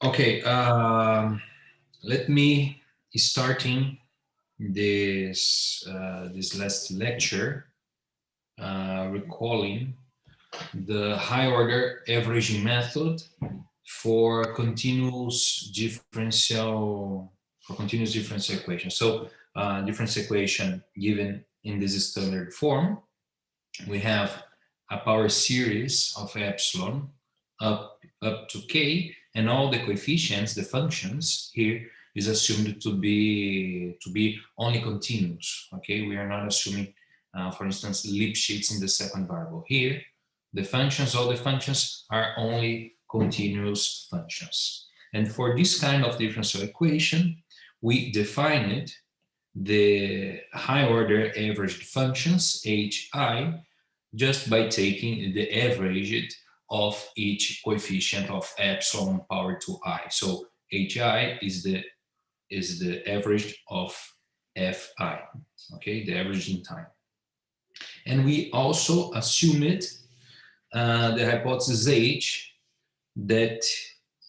Okay, let me starting this last lecture recalling the high order averaging method for continuous differential equation. So differential equation given in this standard form, we have a power series of epsilon up to k, and all the coefficients, the functions here, is assumed to be only continuous. Okay, we are not assuming, for instance, Lipschitz in the second variable. Here, all the functions are only continuous functions. And for this kind of differential equation, we defined the high order averaged functions, hi, just by taking the average of each coefficient of epsilon power to I. So hi is the average of fi, okay, the average in time. And we also assumed the hypothesis H that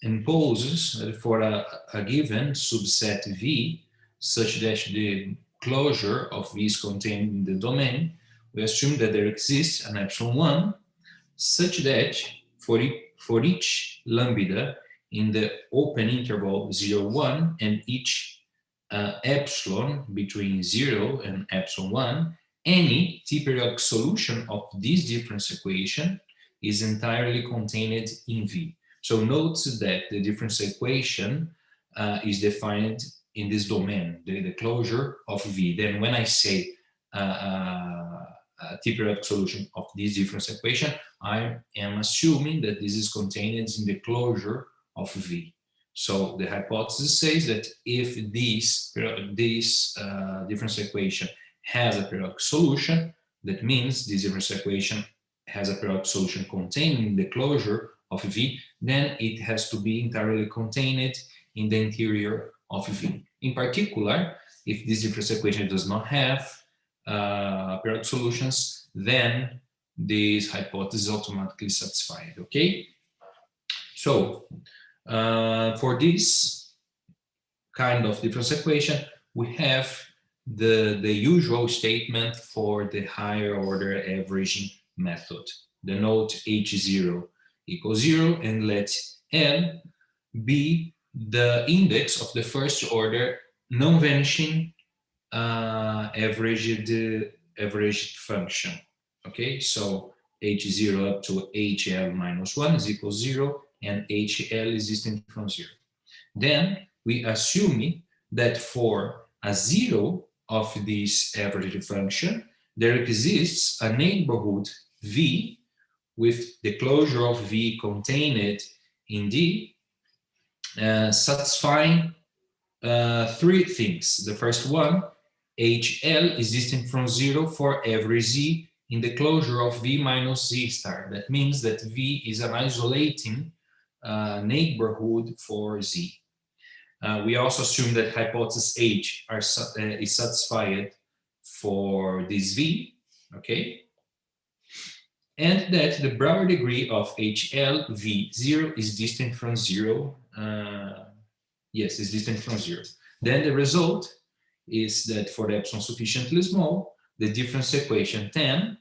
imposes for a given subset V such that the closure of V is contained in the domain. We assume that there exists an epsilon 1 such that for each lambda in the open interval 0, 1 and each epsilon between 0 and epsilon 1, any t-periodic solution of this difference equation is entirely contained in V. So note that the difference equation is defined in this domain, the closure of V. Then when I say a t-periodic solution of this difference equation, I am assuming that this is contained in the closure of V. So the hypothesis says that if this difference equation has a periodic solution, that means this difference equation has a periodic solution containing the closure of V, then it has to be entirely contained in the interior of V. In particular, if this difference equation does not have periodic solutions, then this hypothesis is automatically satisfied. Okay, so for this kind of difference equation, we have the usual statement for the higher order averaging method. Denote H0 equals 0 and let N be the index of the first order non-vanishing averaged function. Okay, so H0 up to HL minus 1 is equal to 0 and HL is distant from 0. Then we assume that for a 0 of this average function, there exists a neighborhood V with the closure of V contained in D, satisfying three things. The first one, HL is distant from 0 for every Z in the closure of V minus Z star. That means that V is an isolating neighborhood for Z. We also assume that hypothesis H is satisfied for this V, okay? And that the Brouwer degree of HL V0 is distant from 0. Yes, is distant from 0. Then the result is that for the epsilon sufficiently small, the difference equation 10,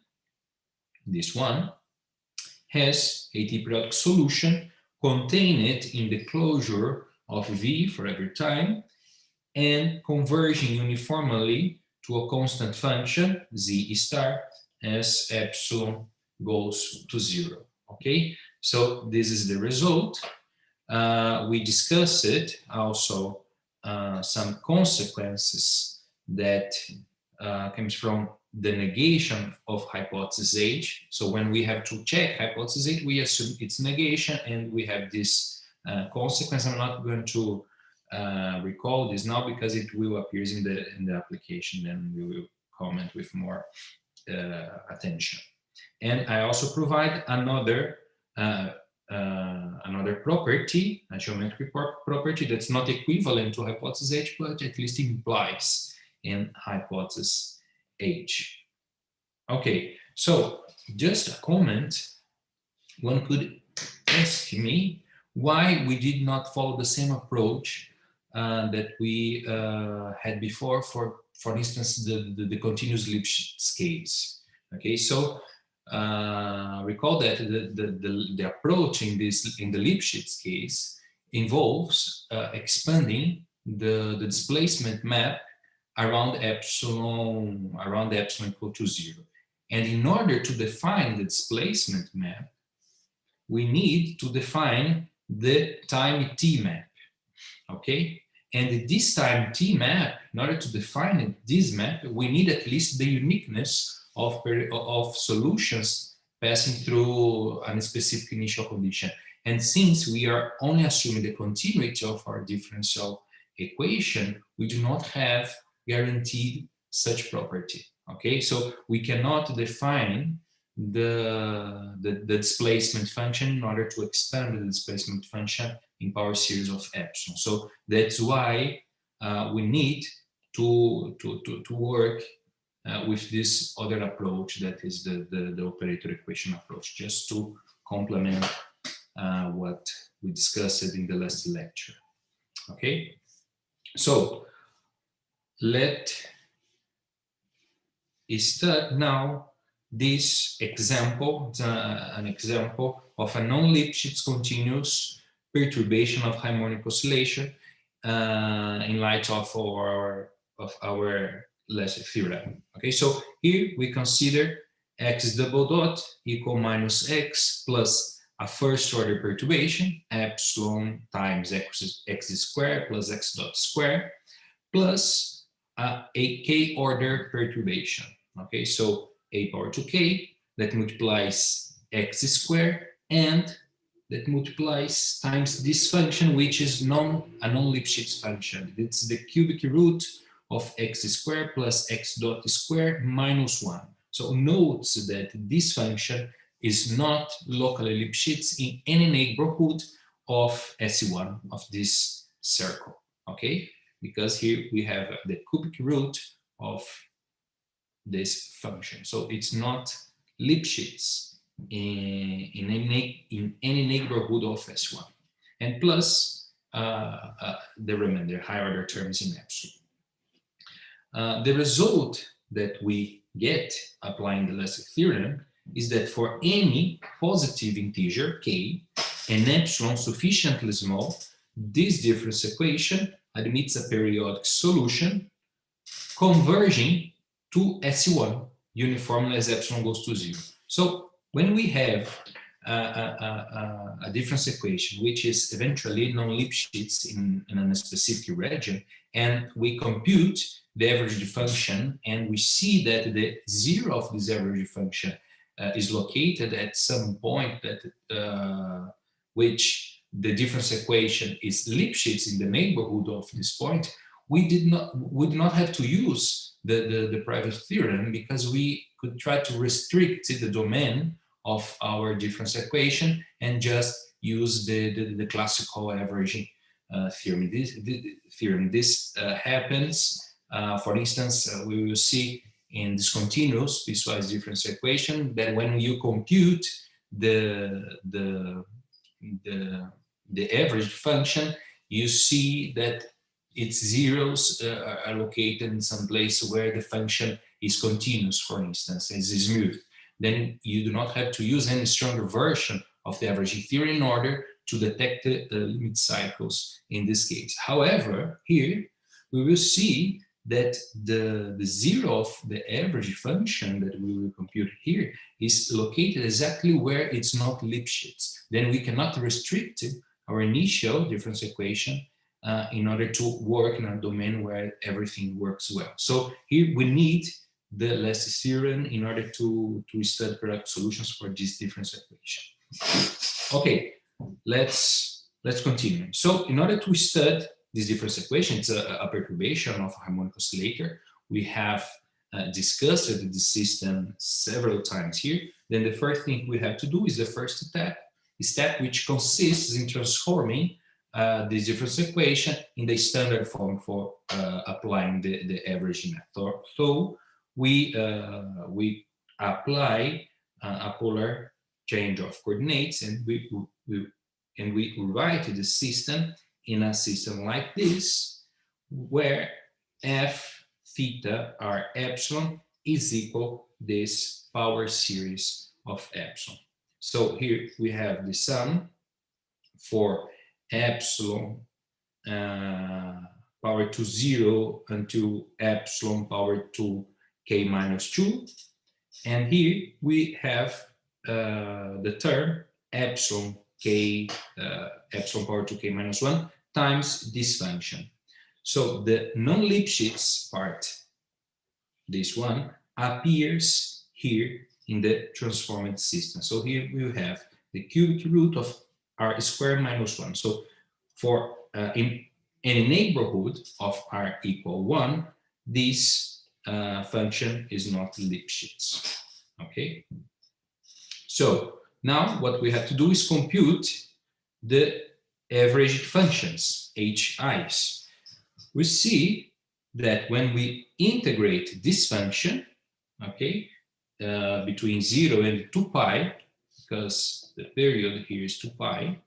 this one, has a t-periodic solution contained in the closure of V for every time and converging uniformly to a constant function, Z star, as epsilon goes to 0. Okay, so this is the result. We discussed also some consequences that comes from the negation of hypothesis H. So when we have to check hypothesis H, we assume its negation, and we have this consequence. I'm not going to recall this now because it will appear in the application, and we will comment with more attention. And I also provide another property, a geometric property that's not equivalent to hypothesis H, but at least implies in hypothesis H. Okay, so just a comment. One could ask me, why we did not follow the same approach that we had before for instance, the continuous Lipschitz case. Okay, so recall that the approach in the Lipschitz case involves expanding the displacement map around epsilon equal to 0. And in order to define the displacement map, we need to define the time t map. Okay, and this time t map, in order to define this map, we need at least the uniqueness of solutions passing through a specific initial condition. And since we are only assuming the continuity of our differential equation, we do not have guaranteed such property. Okay, so we cannot define the displacement function in order to expand the displacement function in power series of epsilon. So that's why we need to work with this other approach, that is the operator equation approach, just to complement what we discussed in the last lecture. Okay, so let's start now this example, an example of a non-Lipschitz continuous perturbation of harmonic oscillation in light of our last theorem. Okay, so here we consider x double dot equal minus x plus a first order perturbation, epsilon times x squared plus x dot square, plus a k order perturbation. Okay, so a power to k that multiplies x squared and that multiplies times this function, which is a non-Lipschitz function. It's the cubic root of x squared plus x dot squared minus 1. So note that this function is not locally Lipschitz in any neighborhood of SE1 of this circle. Okay, because here we have the cubic root of this function. So it's not Lipschitz in any neighborhood of S1. And plus the remainder, higher order terms in epsilon. The result that we get applying the last theorem is that for any positive integer k and epsilon sufficiently small, this difference equation admits a periodic solution converging to SE1 uniformly as epsilon goes to 0. So when we have a difference equation which is eventually non-Lipschitz in a specific region, and we compute the average function, and we see that the 0 of this average function is located at some point that which the difference equation is Lipschitz in the neighborhood of this point, we did not have to use the private theorem, because we could try to restrict the domain of our difference equation and just use the classical averaging theorem. This happens, for instance, we will see in discontinuous piecewise difference equation that when you compute the average function, you see that its zeros are located in some place where the function is continuous, for instance, is smooth. Then you do not have to use any stronger version of the averaging theory in order to detect the limit cycles in this case. However, here we will see that the 0 of the average function that we will compute here is located exactly where it's not Lipschitz. Then we cannot restrict our initial difference equation in order to work in a domain where everything works well. So here we need the last theorem in order to study product solutions for this difference equation. Okay, let's continue. So in order to study this difference equation, it's a perturbation of a harmonic oscillator. We have discussed the system several times here. Then the first thing we have to do is the first step, which consists in transforming this difference equation in the standard form for applying the averaging method. So we apply a polar change of coordinates, and we and we write the system in a system like this, where f theta r epsilon is equal this power series of epsilon. So here we have the sum for epsilon power to 0 until epsilon power to k minus 2. And here we have the term epsilon k epsilon power to k minus 1 times this function. So the non-Lipschitz part, this one, appears here in the transformed system. So here we have the cubic root of r squared minus 1. So for in any neighborhood of r equal 1, this function is not Lipschitz. Okay. So now what we have to do is compute the averaged functions, HIs. We see that when we integrate this function, okay, between 0 and 2 pi, because the period here is 2 pi,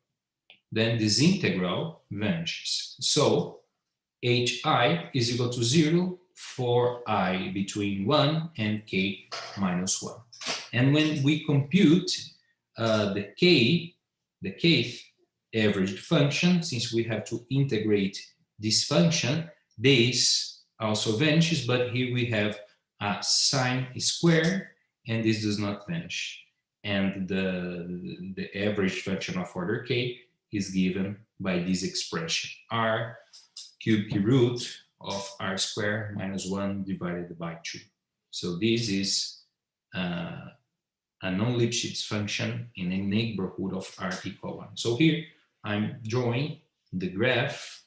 then this integral vanishes. So hi is equal to 0 for I between 1 and k minus 1. And when we compute the kth averaged function, since we have to integrate this function, this also vanishes, but here we have a sine square, and this does not vanish. And the average function of order k is given by this expression, r cubic root of r squared minus 1 divided by 2. So this is a non-Lipschitz function in a neighborhood of r equal 1. So here I'm drawing the graph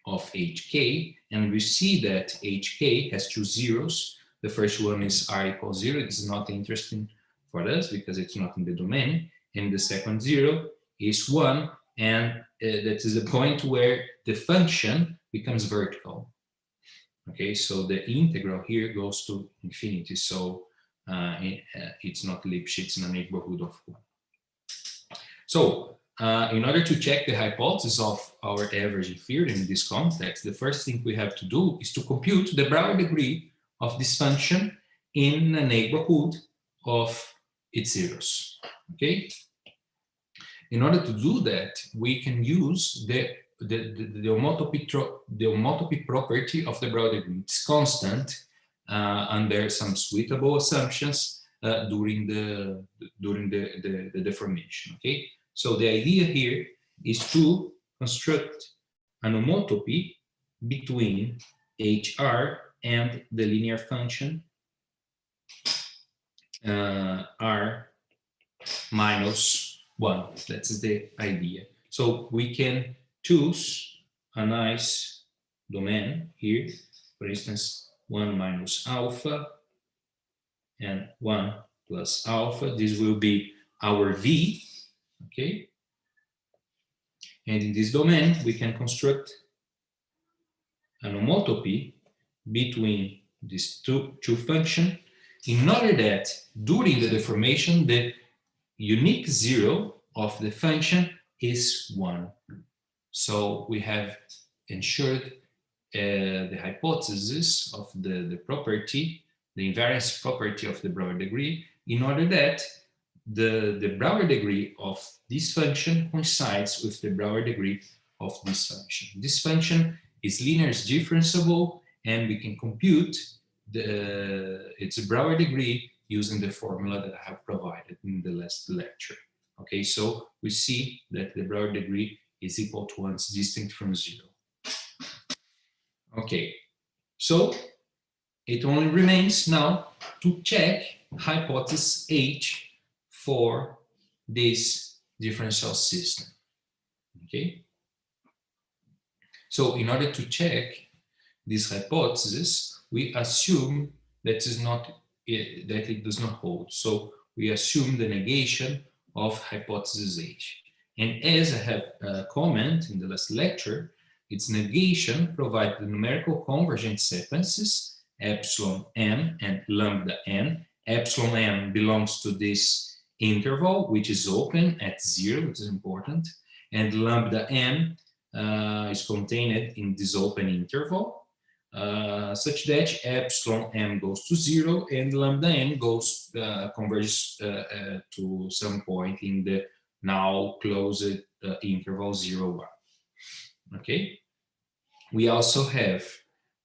of hk, and we see that hk has two zeros. The first one is r equals 0. It's not interesting for us because it's not in the domain. And the second 0 is 1, and that is the point where the function becomes vertical. Okay, so the integral here goes to infinity, so it's not Lipschitz in a neighborhood of 1. So in order to check the hypothesis of our averaging theorem in this context, the first thing we have to do is to compute the Brouwer degree of this function in a neighborhood of its zeros. Okay. In order to do that, we can use the homotopy property of the Brouwer degree. It's constant under some suitable assumptions during the deformation. Okay. So the idea here is to construct an homotopy between HR and the linear function R minus 1. That's the idea. So we can choose a nice domain here, for instance, 1 minus alpha and 1 plus alpha. This will be our V. Okay, and in this domain we can construct an homotopy between these two functions in order that during the deformation the unique zero of the function is 1. So we have ensured the hypothesis of the property, the invariance property of the Brouwer degree, in order that the Brouwer degree of this function coincides with the Brouwer degree of this function. This function is linear differentiable, and we can compute its Brouwer degree using the formula that I have provided in the last lecture. Okay, so we see that the Brouwer degree is equal to 1 distinct from 0. Okay, so it only remains now to check hypothesis H for this differential system. Okay, so in order to check this hypothesis, we assume that it does not hold. So we assume the negation of hypothesis H. And as I have commented in the last lecture, its negation provides the numerical convergent sequences epsilon m and lambda n. Epsilon m belongs to this interval, which is open at 0, which is important, and lambda m is contained in this open interval, such that epsilon m goes to 0 and lambda m goes converges to some point in the now closed interval 0, 1. Okay. We also have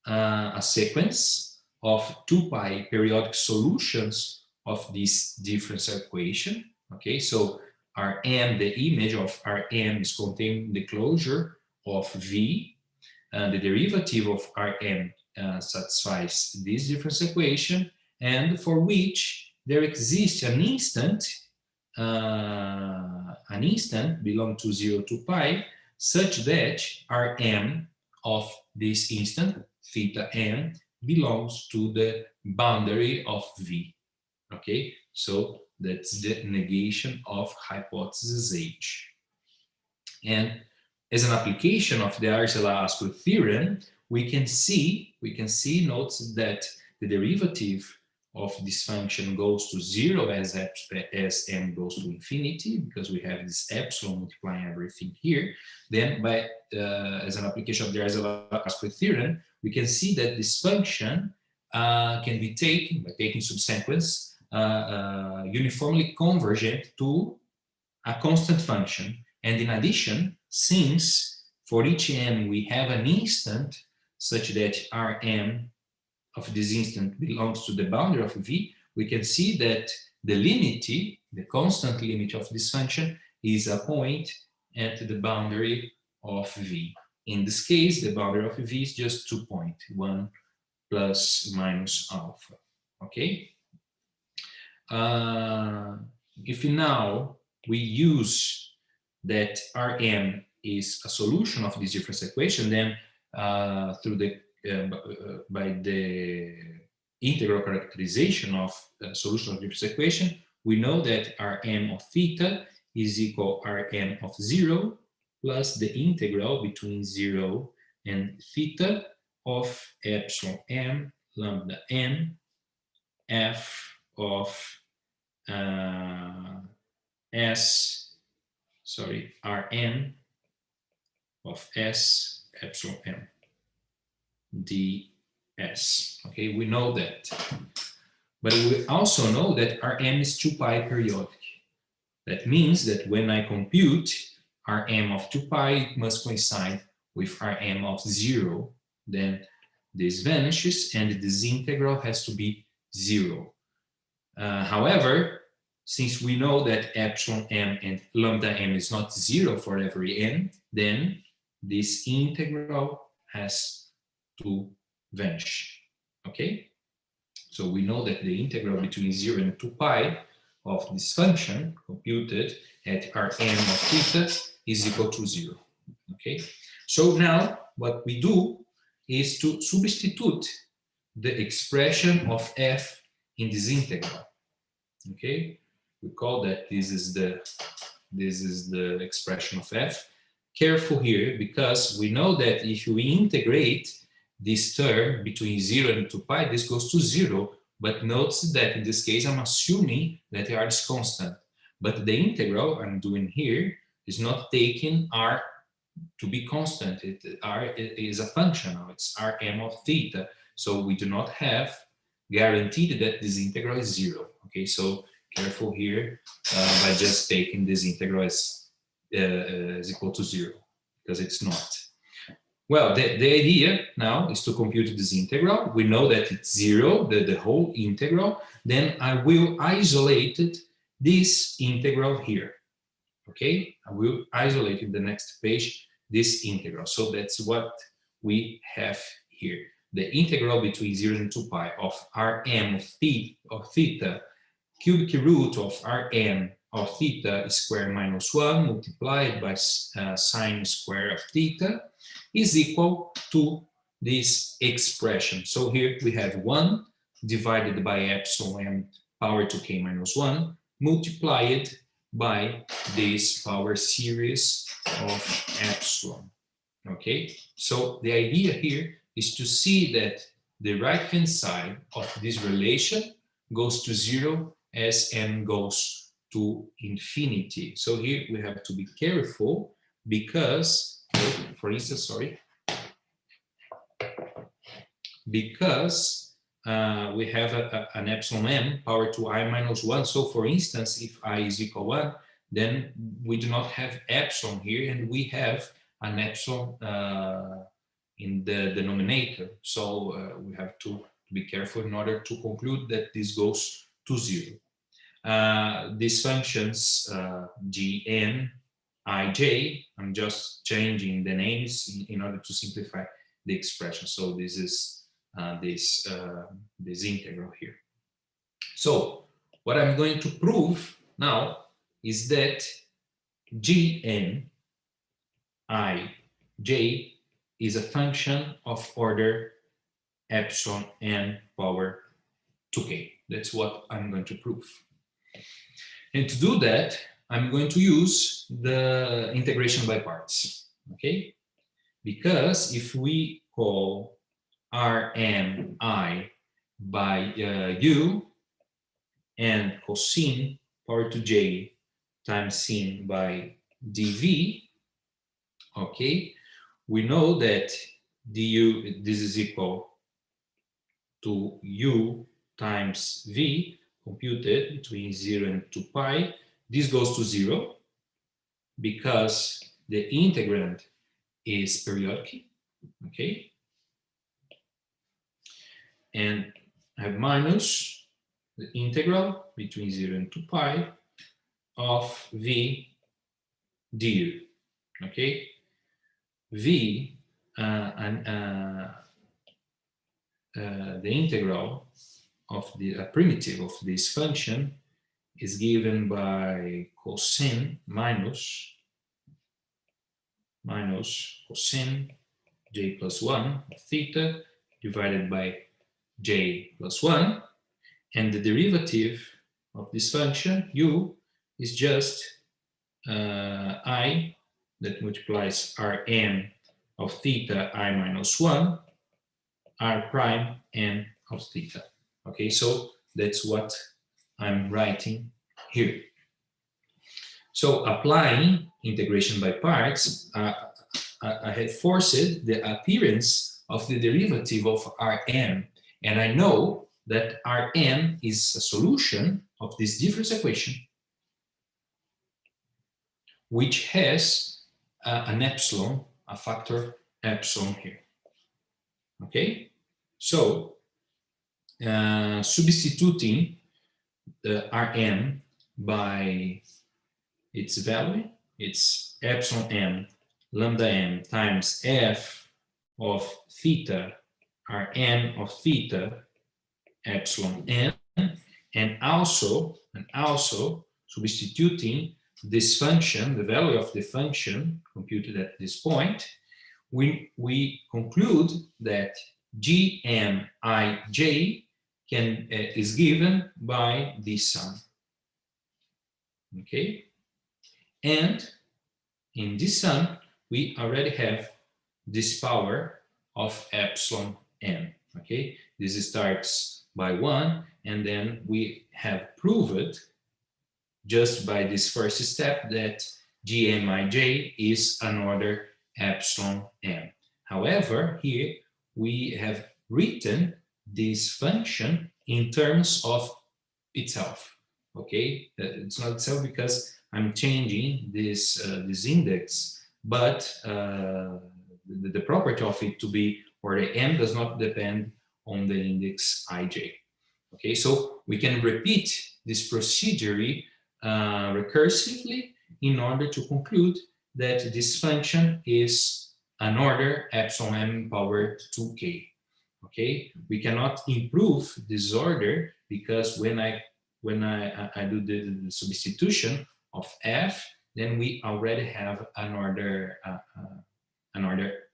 a sequence of 2 pi periodic solutions of this differential equation. Okay, so Rm, the image of Rm is contained in the closure of V. The derivative of Rm satisfies this differential equation, and for which there exists an instant belong to 0 to pi, such that Rm of this instant, theta m, belongs to the boundary of V. Okay, so that's the negation of hypothesis H. And as an application of the Arzelà-Ascoli theorem, we can see, notes that the derivative of this function goes to 0 as m goes to infinity, because we have this epsilon multiplying everything here. Then, as an application of the Arzelà-Ascoli theorem, we can see that this function can be taken, by taking subsequence, uniformly convergent to a constant function. And in addition, since for each m we have an instant such that Rm of this instant belongs to the boundary of V, we can see that the limit, the constant limit of this function, is a point at the boundary of V. In this case, the boundary of V is just 2 points, 1 plus minus alpha. Okay? If now we use that Rm is a solution of this differential equation, then through the by the integral characterization of solution of differential equation, we know that Rm of theta is equal Rm of 0 plus the integral between 0 and theta of epsilon m lambda n f of Rm of S epsilon m ds. Okay, we know that. But we also know that Rm is 2 pi periodic. That means that when I compute Rm of 2 pi, it must coincide with Rm of 0. Then this vanishes and this integral has to be 0. However, since we know that epsilon m and lambda m is not 0 for every n, then this integral has to vanish. Okay? So we know that the integral between 0 and 2 pi of this function computed at Rm of theta is equal to 0. Okay? So now what we do is to substitute the expression of f in this integral. Okay? We call that this is the expression of f. Careful here, because we know that if we integrate this term between 0 and 2 pi, this goes to 0. But notice that in this case, I'm assuming that r is constant. But the integral I'm doing here is not taking r to be constant. R is a function now. It's Rm of theta. So we do not have guaranteed that this integral is 0. Okay, so careful here by just taking this integral as equal to 0, because it's not. Well, the idea now is to compute this integral. We know that it's 0, the whole integral. Then I will isolate this integral here. Okay, I will isolate in the next page this integral. So that's what we have here. The integral between 0 and 2 pi of Rm of theta, cubic root of Rm of theta square minus 1 multiplied by sine square of theta is equal to this expression. So here we have 1 divided by epsilon m power to k minus 1 multiplied by this power series of epsilon. Okay, so the idea here is to see that the right-hand side of this relation goes to 0 as m goes to infinity. So here we have to be careful because, for instance, sorry, because we have an epsilon m power to I minus 1. So for instance, if I is equal 1, then we do not have epsilon here, and we have an epsilon in the denominator. So we have to be careful in order to conclude that this goes to 0. These functions gn, ij, I'm just changing the names in order to simplify the expression. So this is this integral here. So what I'm going to prove now is that gn ij is a function of order epsilon n power 2k. That's what I'm going to prove. And to do that, I'm going to use the integration by parts, okay? Because if we call Rmi by u and cosine power to j times sin by dv, okay, we know that du, this is equal to u times v computed between 0 and 2 pi. This goes to 0 because the integrand is periodic, okay? And I have minus the integral between 0 and 2 pi of v du, okay? V, the integral of the primitive of this function is given by cosine minus cosine j plus 1 theta divided by j plus 1, and the derivative of this function u is just I that multiplies Rn of theta I minus 1 R prime n of theta. Okay, so that's what I'm writing here. So applying integration by parts, I had forced the appearance of the derivative of Rn, and I know that Rn is a solution of this difference equation, which has an epsilon, a factor epsilon here. Okay, so substituting the Rn by its value, it's epsilon m lambda m times f of theta Rn of theta epsilon n, and also substituting this function, the value of the function computed at this point, we conclude that gmij is given by this sum. Okay, and in this sum we already have this power of epsilon n. Okay, this starts by 1, and then we have proved just by this first step that gmij is an order epsilon n. However, here we have written this function in terms of itself. Okay, it's not itself because I'm changing this this index, but the property of it to be order m does not depend on the index ij. Okay, so we can repeat this procedure recursively in order to conclude that this function is an order epsilon m power 2k. Okay, we cannot improve this order because when I do the substitution of f, then we already have an order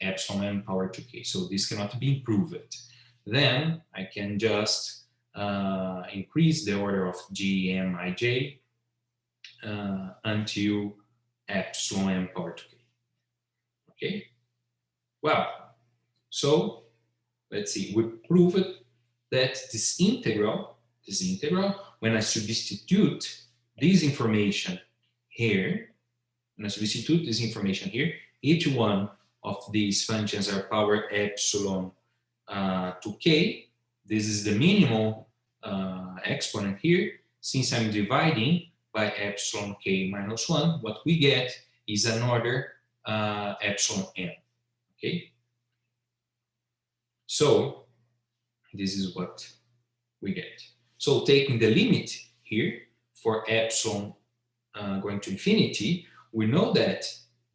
epsilon m power 2k. So this cannot be improved. Then I can just increase the order of gmij until epsilon m power 2k. Okay. Well, so let's see. We proved that this integral, when I substitute this information here, Una solicitude, this information here. Each one of these functions are power epsilon to k. This is the minimal exponent here. Since I'm dividing by epsilon k minus 1, what we get is another epsilon n. Okay? So this is what we get. So taking the limit here for epsilon going to infinity, we know that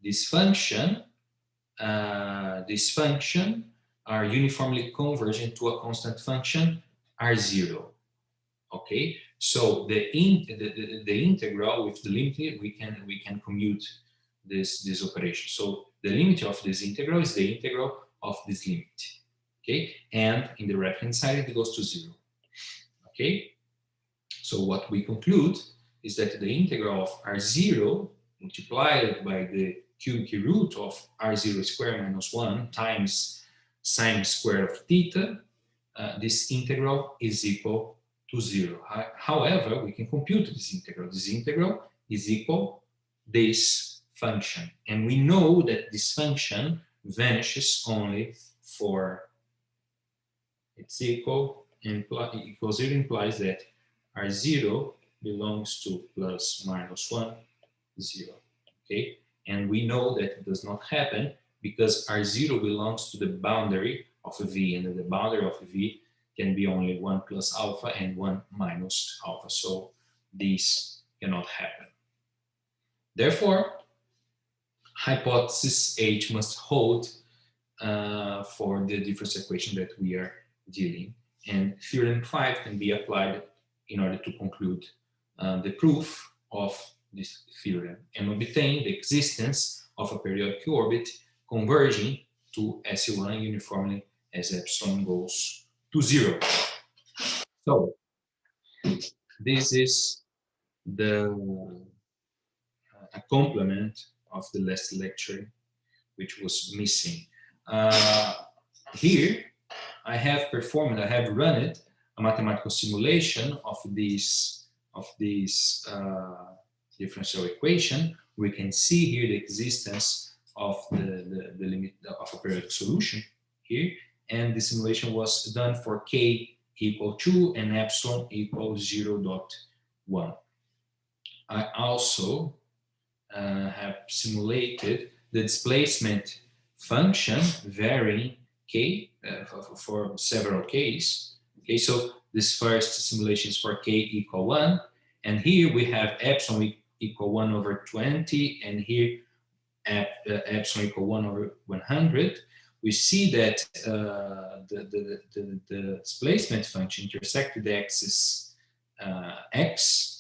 this function are uniformly convergent to a constant function R0. Okay, so the integral with the limit, we can commute this operation. So the limit of this integral is the integral of this limit. Okay, and in the right hand side it goes to 0. Okay, so what we conclude is that the integral of R0 multiplied by the cubic root of R0 squared minus 1 times sine square of theta, this integral is equal to 0. However, we can compute this integral. This integral is equal this function. And we know that this function vanishes only for it's equal equals 0 implies that R0 belongs to plus minus 1, 0. Okay? And we know that it does not happen because R0 belongs to the boundary of a V, and the boundary of a V can be only 1 plus alpha and 1 minus alpha. So this cannot happen. Therefore, hypothesis H must hold for the differential equation that we are dealing. And theorem 5 can be applied in order to conclude the proof of this theorem and obtain the existence of a periodic orbit converging to SE1 uniformly as epsilon goes to 0. So this is the a complement of the last lecture, which was missing. Here I have run it, a mathematical simulation of this differential equation. We can see here the existence of the limit of a periodic solution here, and the simulation was done for k equal 2 and epsilon equals 0.1. I also have simulated the displacement function varying k for several k's. Okay, so this first simulation is for k equal 1, and here we have epsilon equal 1 over 20, and here epsilon equal 1 over 100. We see that the displacement function intersects with the axis x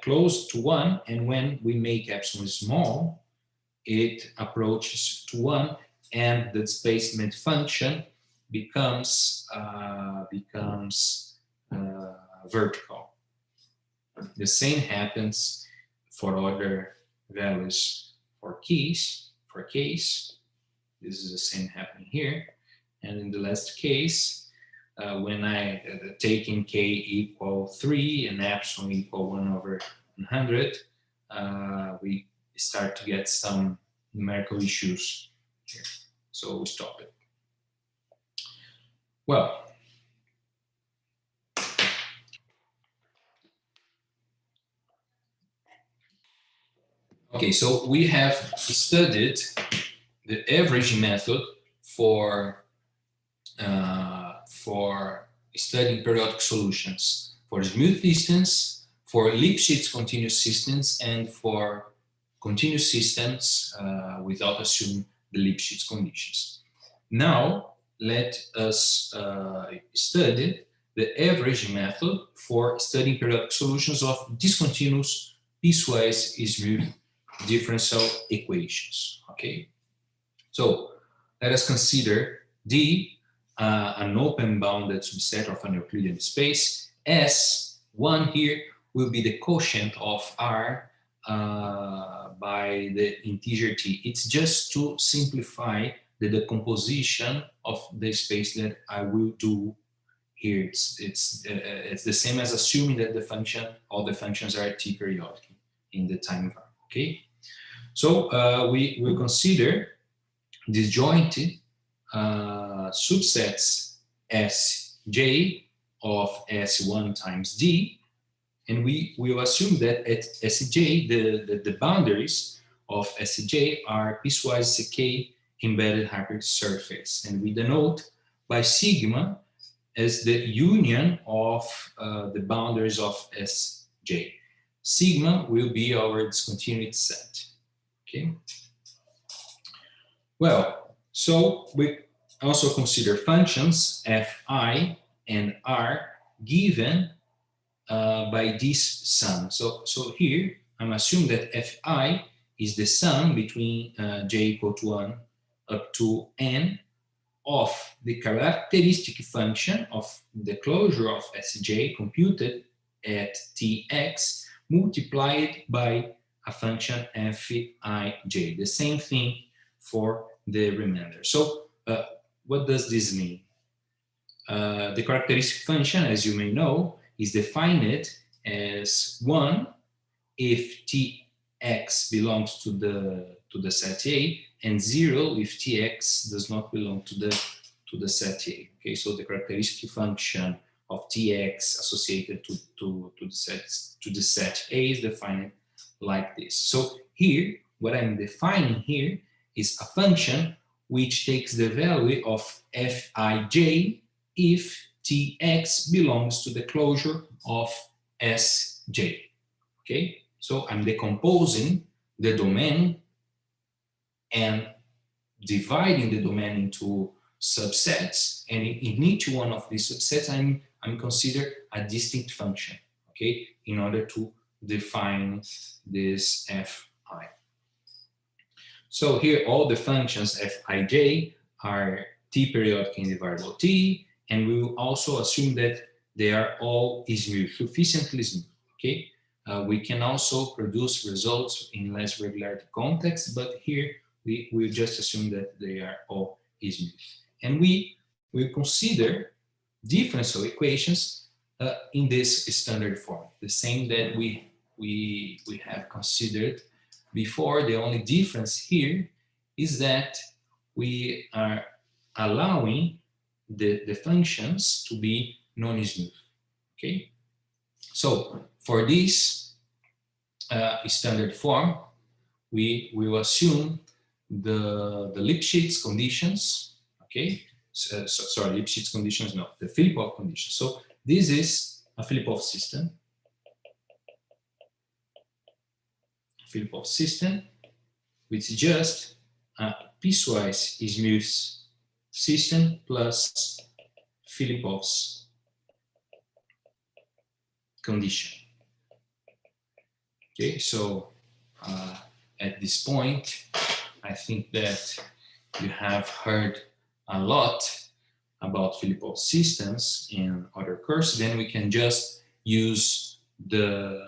close to 1, and when we make epsilon small, it approaches to 1, and the displacement function becomes vertical. The same happens for other values for k's. For k's, this is the same happening here. And in the last case, when I taking k equal 3 and epsilon equal 1 over 100, we start to get some numerical issues here. So we stop it. Well, okay, so we have studied the averaging method for studying periodic solutions, for smooth distance, for Lipschitz continuous systems, and for continuous systems without assuming the Lipschitz conditions. Now, let us study the averaging method for studying periodic solutions of discontinuous piecewise smooth differential equations. Okay, so let us consider D an open bounded subset of an Euclidean space. S1 here will be the quotient of R by the integer t. It's just to simplify the decomposition of the space that I will do here. It's the same as assuming that all the functions are t periodic in the time variable. Okay. So we will consider disjointed subsets Sj of S1 times D, and we will assume that at Sj, the boundaries of Sj are piecewise CK embedded hypersurface, and we denote by sigma as the union of the boundaries of Sj. Sigma will be our discontinuity set. Okay. Well, so we also consider functions fi and r given by this sum. So here I'm assuming that fi is the sum between j equal to 1 up to n of the characteristic function of the closure of Sj computed at Tx multiplied by a function Fij. The same thing for the remainder. So what does this mean? The characteristic function, as you may know, is defined as 1 if Tx belongs to the set A, and 0 if Tx does not belong to the set A. Okay, so the characteristic function of Tx associated to the set A is defined like this. So here, what I'm defining here is a function which takes the value of Fij if Tx belongs to the closure of Sj. Okay, so I'm decomposing the domain and dividing the domain into subsets, and in each one of these subsets I'm consider a distinct function, okay, in order to define this Fi. So here all the functions Fij are T periodic in the variable T, and we will also assume that they are all smooth, sufficiently smooth, okay? We can also produce results in less regularity context, but here we will just assume that they are all smooth. And we will consider differential equations in this standard form, the same that we have considered before. The only difference here is that we are allowing the functions to be non-smooth. Okay, so for this standard form, we will assume the Lipschitz conditions. Okay, sorry, Lipschitz conditions, no, the Filipov conditions. So this is a Filipov system. Filipov system, which is just a piecewise smooth system plus Filipov's condition. Okay, so at this point, I think that you have heard a lot about Filipov systems in other courses. Then we can just use the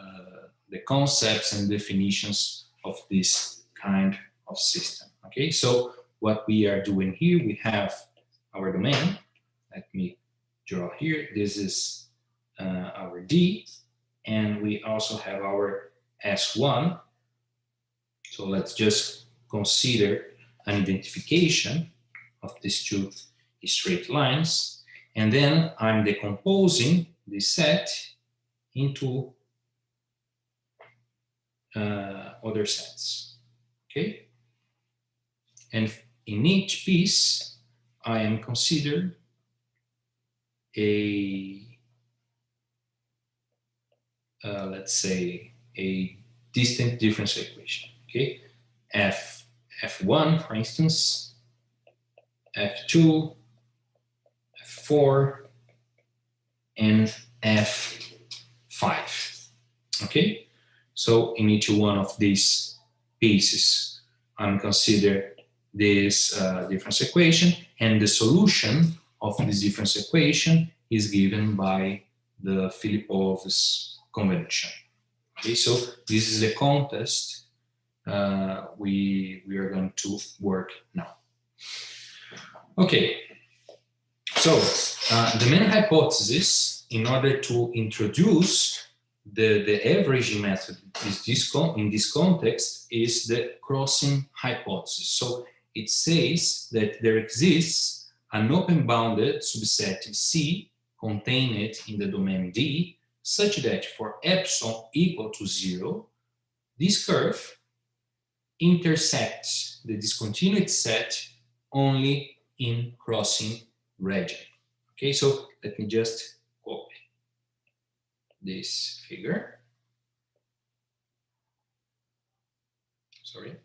concepts and definitions of this kind of system. Okay, so what we are doing here, we have our domain. Let me draw here. This is our D, and we also have our S1. So let's just consider an identification of these two straight lines, and then I'm decomposing this set into other sets. Okay, and in each piece I am considered a let's say a distinct differential equation. Okay, F1 for instance, F2, F4, and F5. Okay, so in each one of these pieces I'm consider this differential equation, and the solution of this differential equation is given by the Filipov's convention. Okay, so this is the context we are going to work now. Okay, so the main hypothesis in order to introduce the averaging method in this context is the crossing hypothesis. So it says that there exists an open-bounded subset C contained in the domain D, such that for epsilon equal to 0, this curve intersects the discontinuity set only in crossing region. Okay, so let me just copy this figure. Sorry.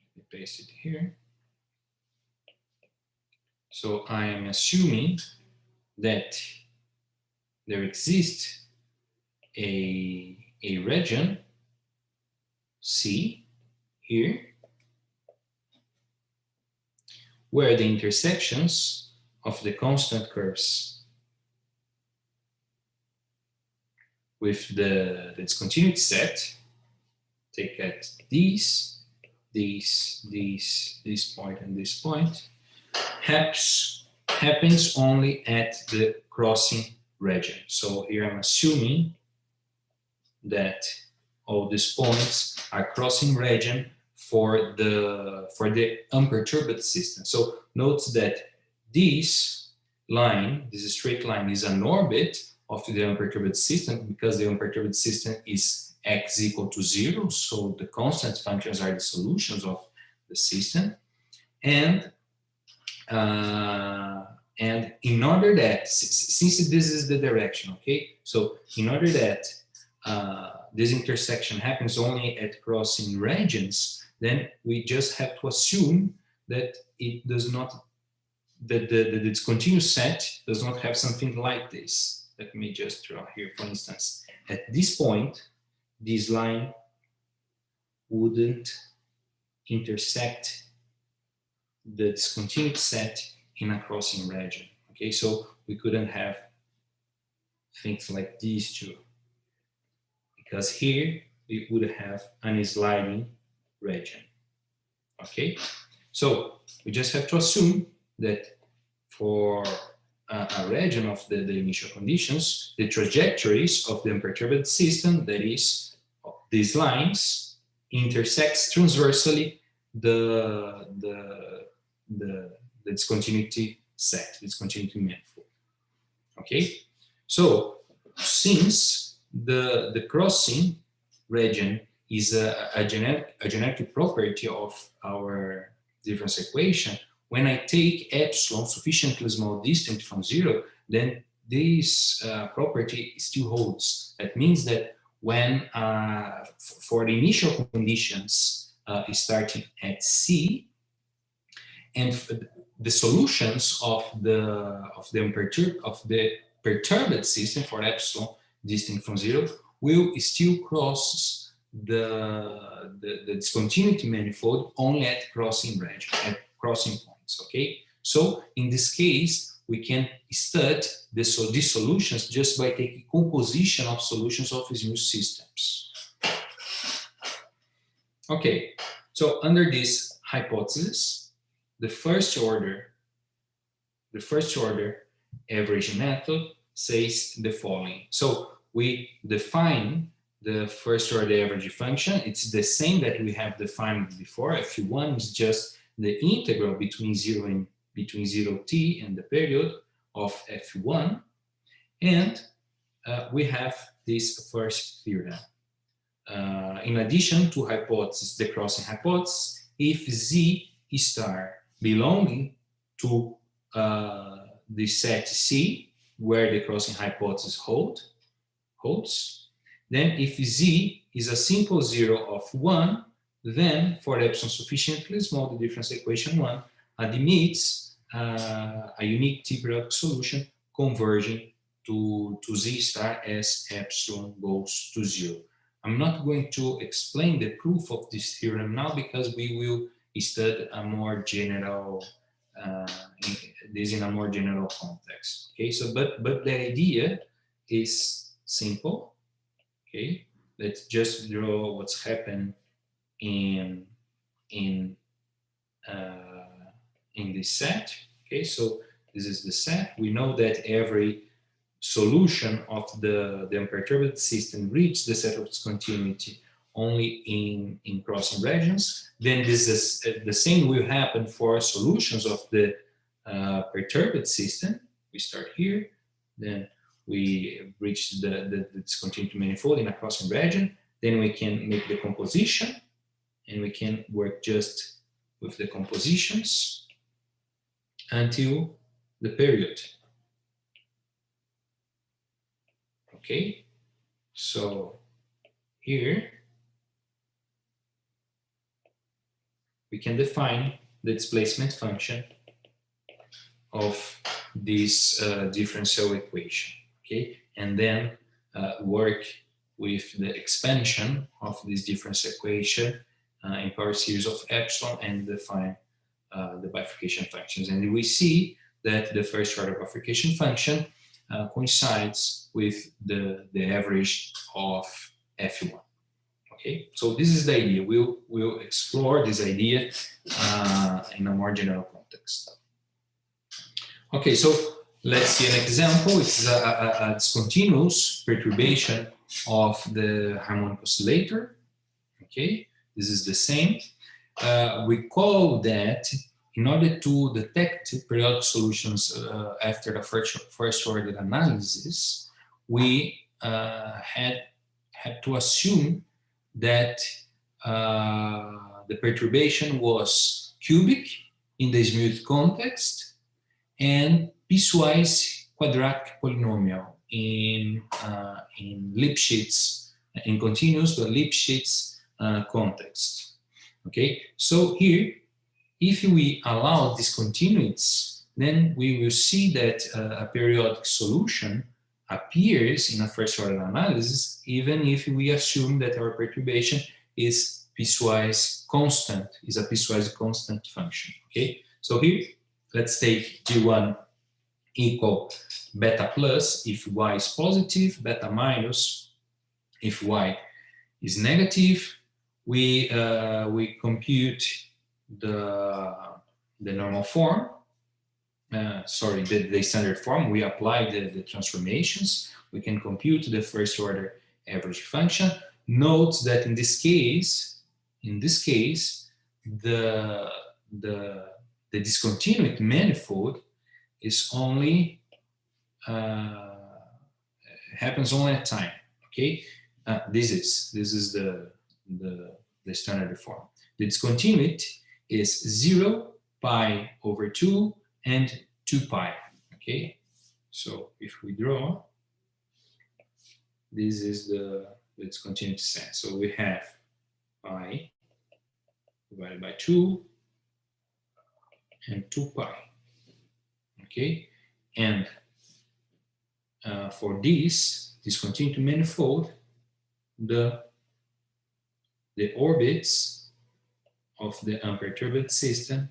Let me paste it here. So I am assuming that there exists a region C here where the intersections of the constant curves with the discontinuity set, take at this point and this point, happens only at the crossing region. So here I'm assuming that all these points are crossing region for the unperturbed system. So note that this line, this straight line, is an orbit of the unperturbed system because the unperturbed system is x equal to 0. So the constant functions are the solutions of the system, and in order that, since this is the direction, okay, so in order that this intersection happens only at crossing regions, then we just have to assume that it does not, that the discontinuous set does not have something like this. Let me just draw here, for instance. At this point, this line wouldn't intersect the discontinuous set in a crossing region. Okay, so we couldn't have things like these two, because here we would have a sliding region. Okay, so we just have to assume that for a region of the initial conditions, the trajectories of the unperturbed system, that is, these lines, intersects transversely the discontinuity set, discontinuity manifold. Okay, so since the crossing region is a genetic property of our difference equation, when I take epsilon sufficiently small distant from 0, then this property still holds. That means that when for the initial conditions starting at C, and the solutions of the perturbed system for epsilon distant from 0 will still cross the discontinuity manifold only at crossing range, at crossing points. Okay, so in this case we can study these solutions just by taking composition of solutions of these new systems. Okay, so under this hypothesis, the first order averaging method says the following. So we define the first order average function. It's the same that we have defined before. F1 is just the integral between 0 t and the period of F1, and we have this first theorem. In addition to hypothesis, the crossing hypothesis, if Z star belonging to the set C, where the crossing hypothesis holds, then if Z is a simple 0 of 1, then for epsilon sufficiently small, the difference equation 1 admits a unique T-periodic solution converging to Z star as epsilon goes to 0. I'm not going to explain the proof of this theorem now because we will study a more general this in a more general context. Okay, so but the idea is simple. Okay, let's just draw what's happened in in this set. Okay, so this is the set. We know that every solution of the unperturbed system reaches the set of discontinuity only in crossing regions. Then this is the same will happen for solutions of the perturbed system. We start here, then we reach the discontinuity manifold in a crossing region. Then we can make the composition, and we can work just with the compositions until the period. Okay, so here we can define the displacement function of this differential equation. Okay, and then work with the expansion of this differential equation in power series of epsilon and define the bifurcation functions. And we see that the first order bifurcation function coincides with the average of F1. Okay, so this is the idea. We'll explore this idea in a more general context. Okay, so let's see an example. It's a discontinuous perturbation of the harmonic oscillator. Okay, this is the same. Recall that in order to detect periodic solutions after the first order analysis, we had to assume that the perturbation was cubic in the smooth context and piecewise quadratic polynomial in Lipschitz, in continuous but Lipschitz context. Okay, so here, if we allow discontinuities, then we will see that a periodic solution appears in a first order analysis, even if we assume that our perturbation is piecewise constant, is a piecewise constant function. Okay, so here, let's take G1 equal beta plus if y is positive, beta minus if y is negative. We compute the normal form, the standard form. We apply the transformations. We can compute the first order average function. Note that in this case, the discontinuity manifold is only happens only at time. Okay, this is the standard form. The discontinuity is 0, pi over 2, and 2 pi. Okay, so if we draw, this is the discontinuity set. So we have pi divided by 2 and 2 pi. Okay, and for this discontinuity manifold, the orbits of the unperturbed system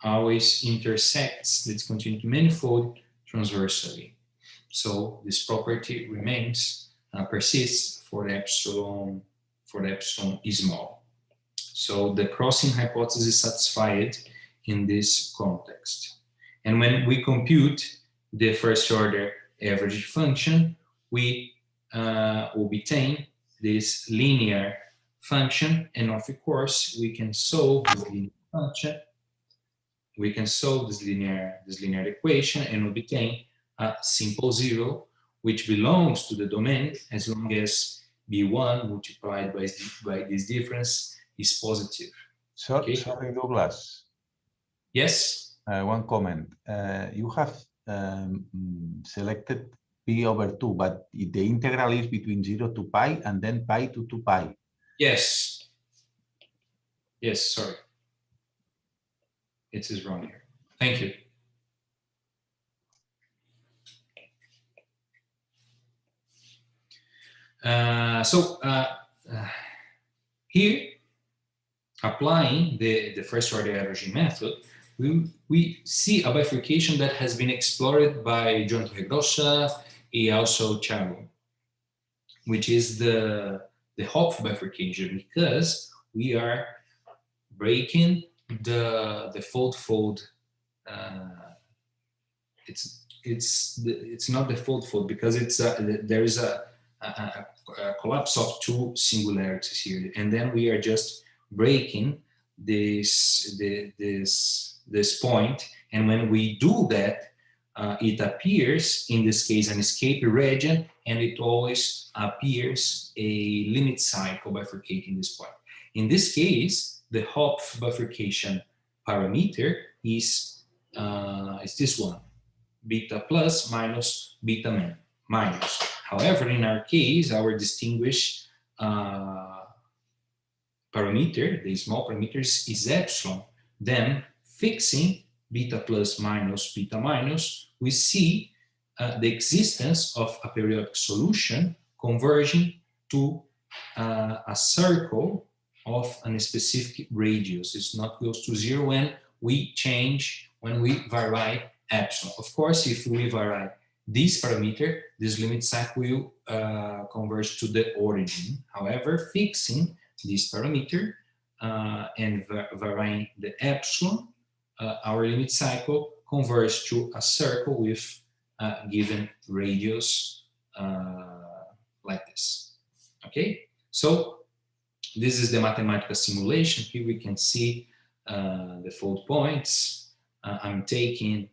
always intersects the discontinuity manifold transversally. So this property remains persists for the epsilon small. So the crossing hypothesis is satisfied in this context. And when we compute the first order average function, we obtain this linear function, and of course we can solve this linear function. We can solve this linear equation and obtain a simple zero, which belongs to the domain as long as B1 multiplied by this difference is positive. Okay. Sorry, Douglas. Yes? One comment. You have selected P over 2, but the integral is between 0 to pi and then pi to 2 pi. Yes. Yes, sorry. It is wrong here. Thank you. Here, applying the first order averaging method, we see a bifurcation that has been explored by John Torregrossa and also Thiago, which is the Hopf bifurcation, because we are breaking the fold-fold it's not the fold because there is a collapse of two singularities here, and then we are just breaking this point, and when we do that, it appears in this case an escape region, and it always appears a limit cycle bifurcating this point. In this case, the Hopf bifurcation parameter is this one, beta plus minus beta min minus. However, in our case, our distinguished parameter, the small parameters, is epsilon. Then fixing beta plus minus beta minus, we see the existence of a periodic solution converging to a circle of a specific radius. It's not close to zero when we vary epsilon. Of course, if we vary this parameter, this limit cycle will converge to the origin. However, fixing this parameter and varying the epsilon, our limit cycle converges to a circle with a given radius like this. Okay, so this is the Matemàtica simulation. Here we can see the fold points. I'm taking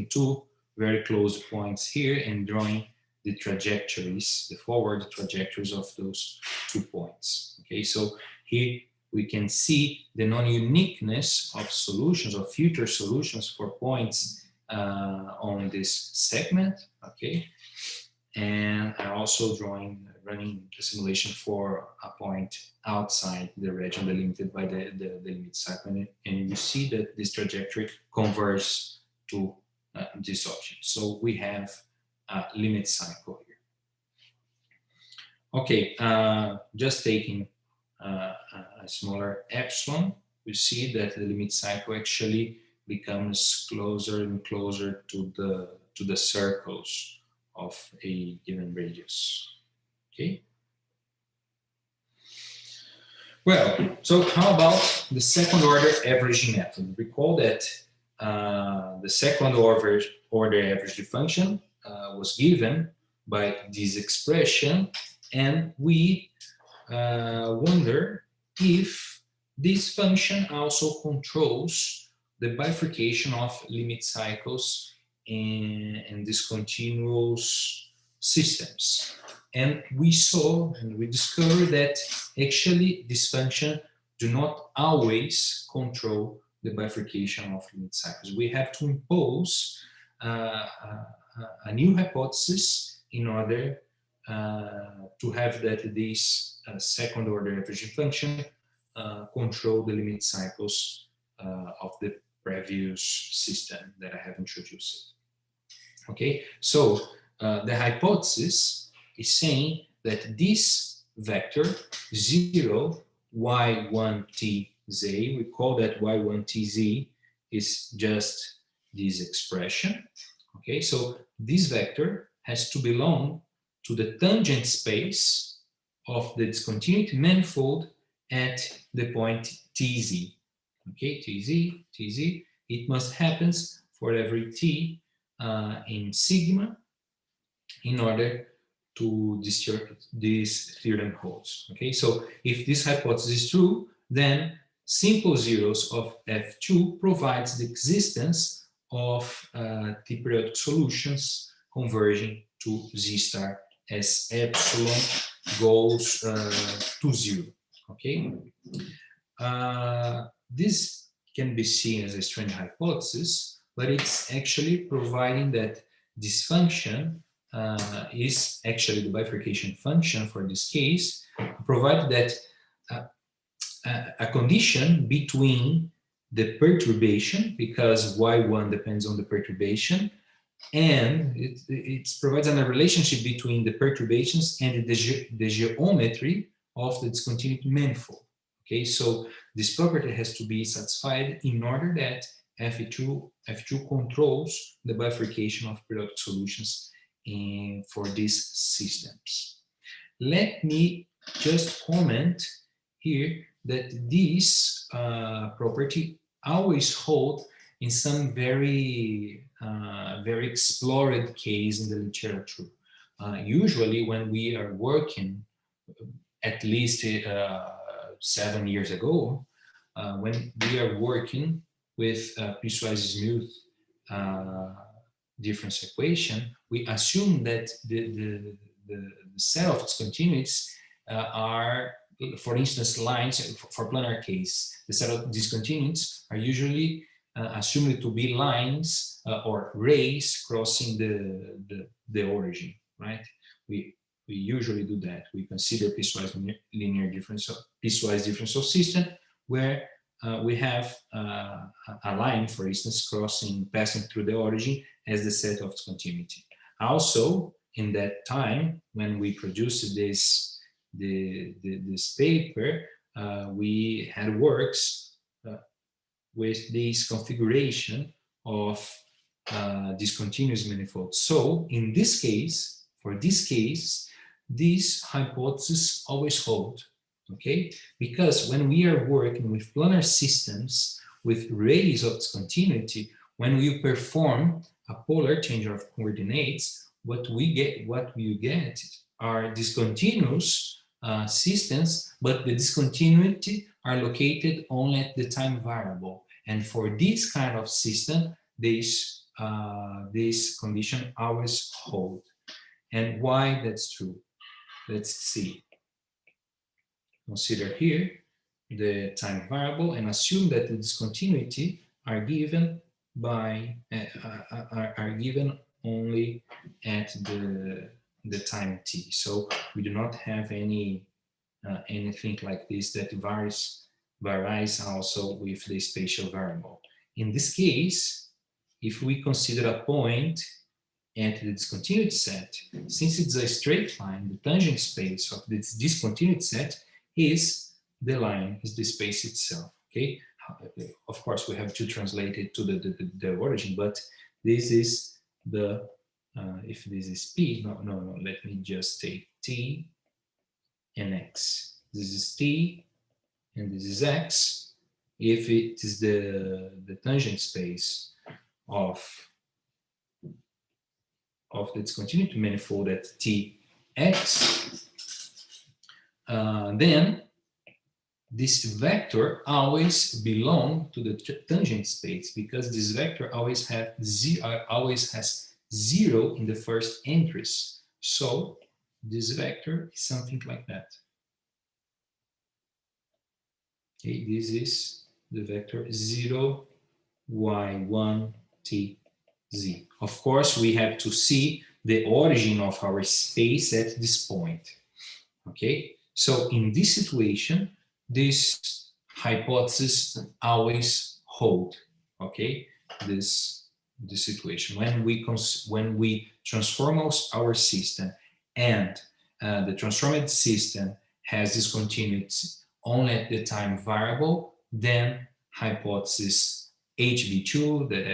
two very close points here and drawing the trajectories, the forward trajectories of those 2 points. Okay, so here we can see the non-uniqueness of solutions, of future solutions for points on this segment. Okay, and I'm also running the simulation for a point outside the region delimited by the limit cycle, and you see that this trajectory converges to this object. So we have a limit cycle here. Okay, just taking a smaller epsilon, we see that the limit cycle actually becomes closer and closer to the circles of a given radius. Okay. Well, so how about the second order averaging method? Recall that the second order average function was given by this expression, and we wonder if this function also controls the bifurcation of limit cycles in discontinuous systems. And we saw and we discovered that actually this function do not always control the bifurcation of limit cycles. We have to impose a new hypothesis in order to have that this second order averaging function control the limit cycles of the previous system that I have introduced. Okay, so the hypothesis is saying that this vector 0 y1tz, we call that y1tz is just this expression. Okay, so this vector has to belong to the tangent space of the discontinuity manifold at the point tz. Okay, tz, it must happen for every t in sigma in order to this theorem holds. Okay, so if this hypothesis is true, then simple zeros of F2 provides the existence of the periodic solutions converging to Z star as epsilon goes to 0. Okay, this can be seen as a strange hypothesis, but it's actually providing that this function is actually the bifurcation function for this case, provided that a condition between the perturbation, because y1 depends on the perturbation, and it provides a relationship between the perturbations and the geometry of the discontinuity manifold. Okay, so this property has to be satisfied in order that F2 controls the bifurcation of periodic solutions for these systems. Let me just comment here that this property always hold in some very very explored case in the literature. Usually when we are working, at least 7 years ago, when we are working with piecewise smooth difference equation, we assume that the set of discontinuities are, for instance, lines. For planar case, the set of discontinuities are usually assumed to be lines or rays crossing the origin, right? We usually do that. We consider piecewise linear differential, piecewise differential system where we have a line, for instance, passing through the origin as the set of discontinuity. Also, in that time when we produced this paper, we had works with this configuration of discontinuous manifolds. So in this case, for this case, these hypotheses always hold, okay? Because when we are working with planar systems with rays of discontinuity, when we perform a polar change of coordinates, what we get are discontinuous systems, but the discontinuity are located only at the time variable. And for this kind of system, this condition always hold. And why that's true? Let's see. Consider here the time variable and assume that the discontinuity are given by are given only at the time t. So we do not have any anything like this that varies also with the spatial variable. In this case, if we consider a point at the discontinuity set, since it's a straight line, the tangent space of this discontinuity set is the line, is the space itself, okay? Of course, we have to translate it to the origin, but this is the, if this is P, no, let me just take T and X. This is T and this is X. If it is the tangent space of the discontinuity manifold at Tx, then this vector always belongs to the tangent space because this vector always has zero in the first entries. So this vector is something like that. Okay, this is the vector 0, y1, t, z. Of course, we have to see the origin of our space at this point. Okay, so in this situation, this hypothesis always hold. Okay, this situation when we transform our system and the transformed system has discontinuity only at the time variable, then hypothesis HV2, that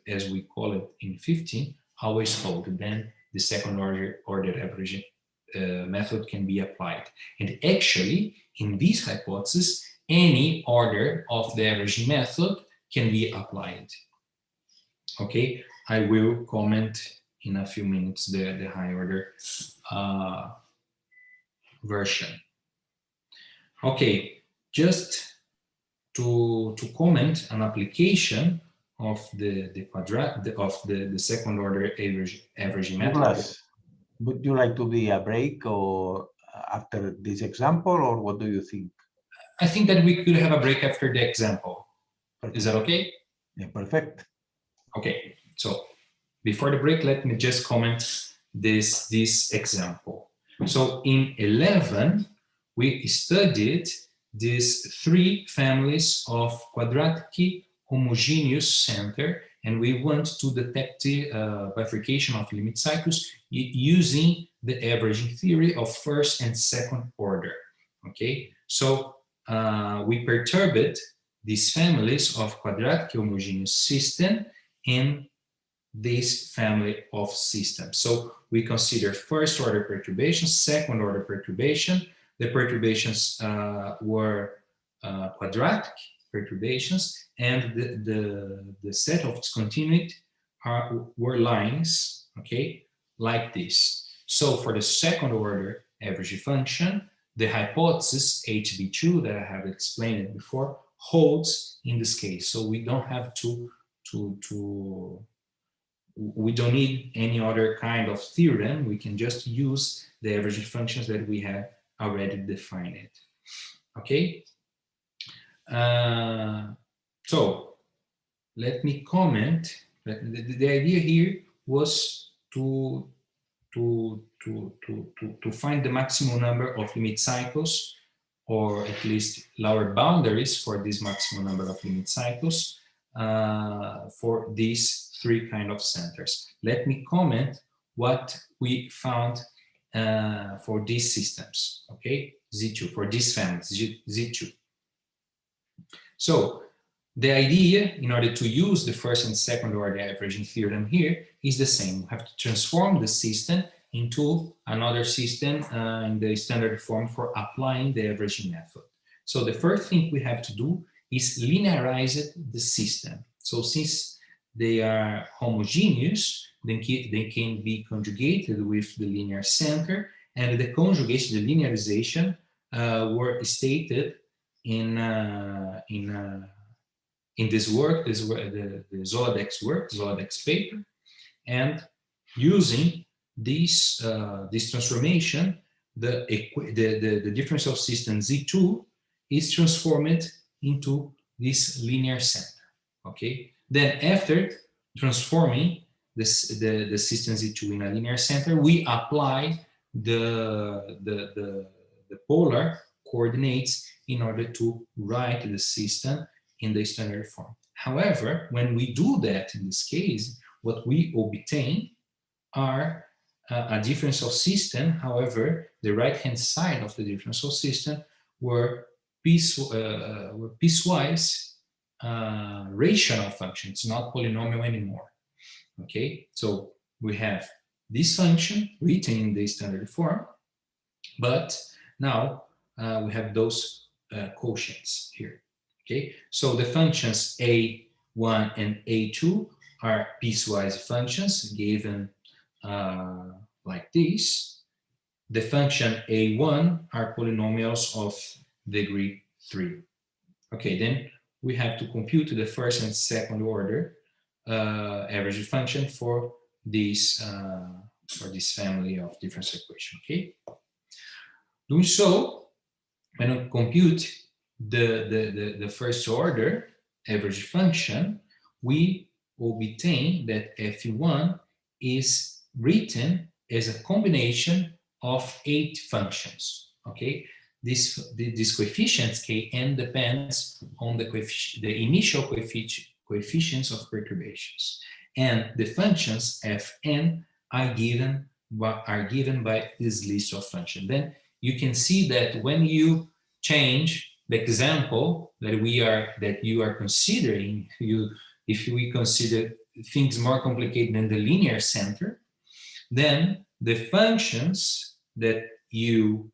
as we call it in 15, always hold. Then the second order averaging method can be applied. And actually, in this hypothesis, any order of the averaging method can be applied. Okay, I will comment in a few minutes the high order version. Okay, just to comment an application of the second order averaging method. Douglas, would you like to be a break or after this example, or what do you think? I think that we could have a break after the example. Perfect. Is that okay? Yeah, perfect. Okay, so before the break, let me just comment this example. So in 11, we studied these three families of quadratic homogeneous center, and we want to detect bifurcation of limit cycles using the averaging theory of first and second order. Okay, so we perturbed these families of quadratic homogeneous system in this family of systems. So we consider first order perturbation, second order perturbation. The perturbations were quadratic, perturbations, and the set of discontinuity were lines, okay, like this. So for the second order average function, the hypothesis HB2 that I have explained before holds in this case. So we don't have we don't need any other kind of theorem. We can just use the average functions that we have already defined. Okay. So let me comment. The idea here was to find the maximum number of limit cycles, or at least lower boundaries for this maximum number of limit cycles for these three kind of centers. Let me comment what we found for these systems, okay? Z2, for these families, Z2. So the idea, in order to use the first and second order averaging theorem here, is the same. We have to transform the system into another system in the standard form for applying the averaging method. So the first thing we have to do is linearize the system. So since they are homogeneous, they can be conjugated with the linear center, and the conjugation, the linearization, were stated in this work, the Zoladex paper, and using this transformation, the differential system Z2 is transformed into this linear center. Okay. Then after transforming the system Z2 in a linear center, we apply the polar coordinates in order to write the system in the standard form. However, when we do that in this case, what we obtain are a differential system. However, the right-hand side of the differential system were piecewise rational functions, not polynomial anymore. Okay, so we have this function written in the standard form, but now we have those quotients here. Okay, so the functions A1 and A2 are piecewise functions given like this. The function A1 are polynomials of degree 3. Okay, then we have to compute the first and second order average function for this family of differential equation. Okay, doing so, when we compute the first order average function, we obtain that F1 is written as a combination of 8 functions. Okay, this coefficients Kn depends on the initial coefficients of perturbations, and the functions Fn are given by this list of functions. Then you can see that when you change the example that you are considering, if we consider things more complicated than the linear center, then the functions that you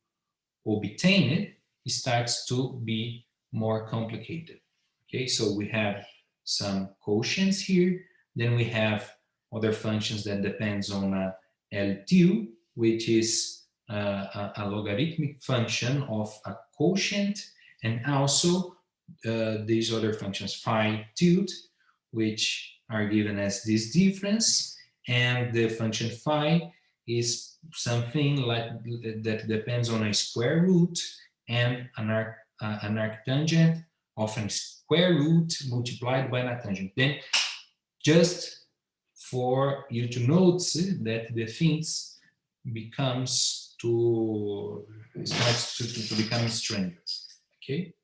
obtained starts to be more complicated. Okay, so we have some quotients here, then we have other functions that depends on L2, which is a logarithmic function of a quotient, and also these other functions phi tilde, which are given as this difference, and the function phi is something like that depends on a square root and an arctangent of a square root multiplied by an tangent. Then just for you to notice that the things starts to become strange. Okay.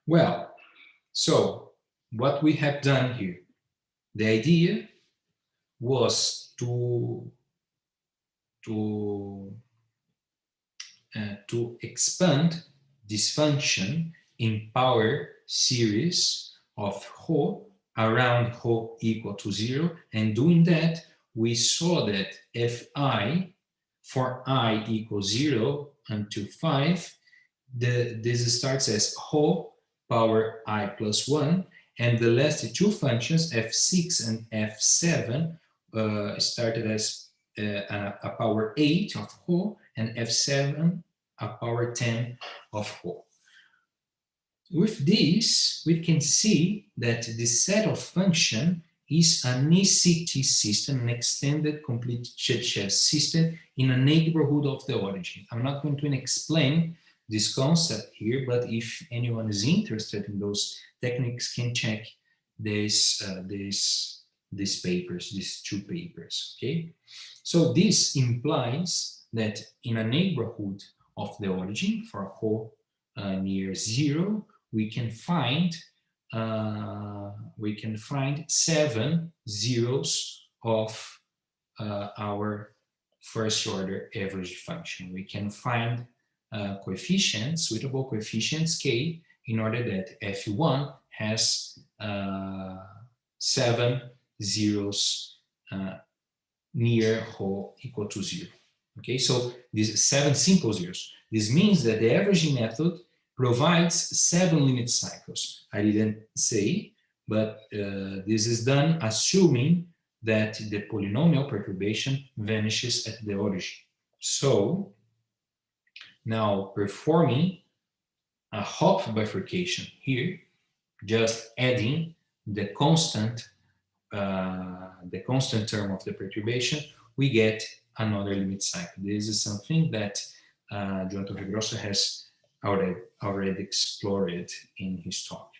Well, so what we have done here, the idea was to expand this function in power series of ρ around ρ equal to 0, and doing that we saw that Fi for I equals 0 until 5, this starts as ρ power I plus 1, and the last two functions, f6 and f7, started as a power 8 of ρ, and f7 a power 10 of ρ. With this, we can see that this set of function is an ECT system, an extended complete Chebyshev system in a neighborhood of the origin. I'm not going to explain this concept here, but if anyone is interested in those techniques, can check these papers, these two papers, okay? So this implies that in a neighborhood of the origin for ρ near 0, we can find 7 zeros of our first order average function. We can find coefficients, suitable coefficients k, in order that f1 has 7 zeros near ρ equal to 0. Okay, so these 7 simple zeros. This means that the averaging method provides 7 limit cycles. I didn't say, but this is done assuming that the polynomial perturbation vanishes at the origin. So now performing a Hopf bifurcation here, just adding the constant term of the perturbation, we get another limit cycle. This is something that João Torregrossa has already explored in his talk.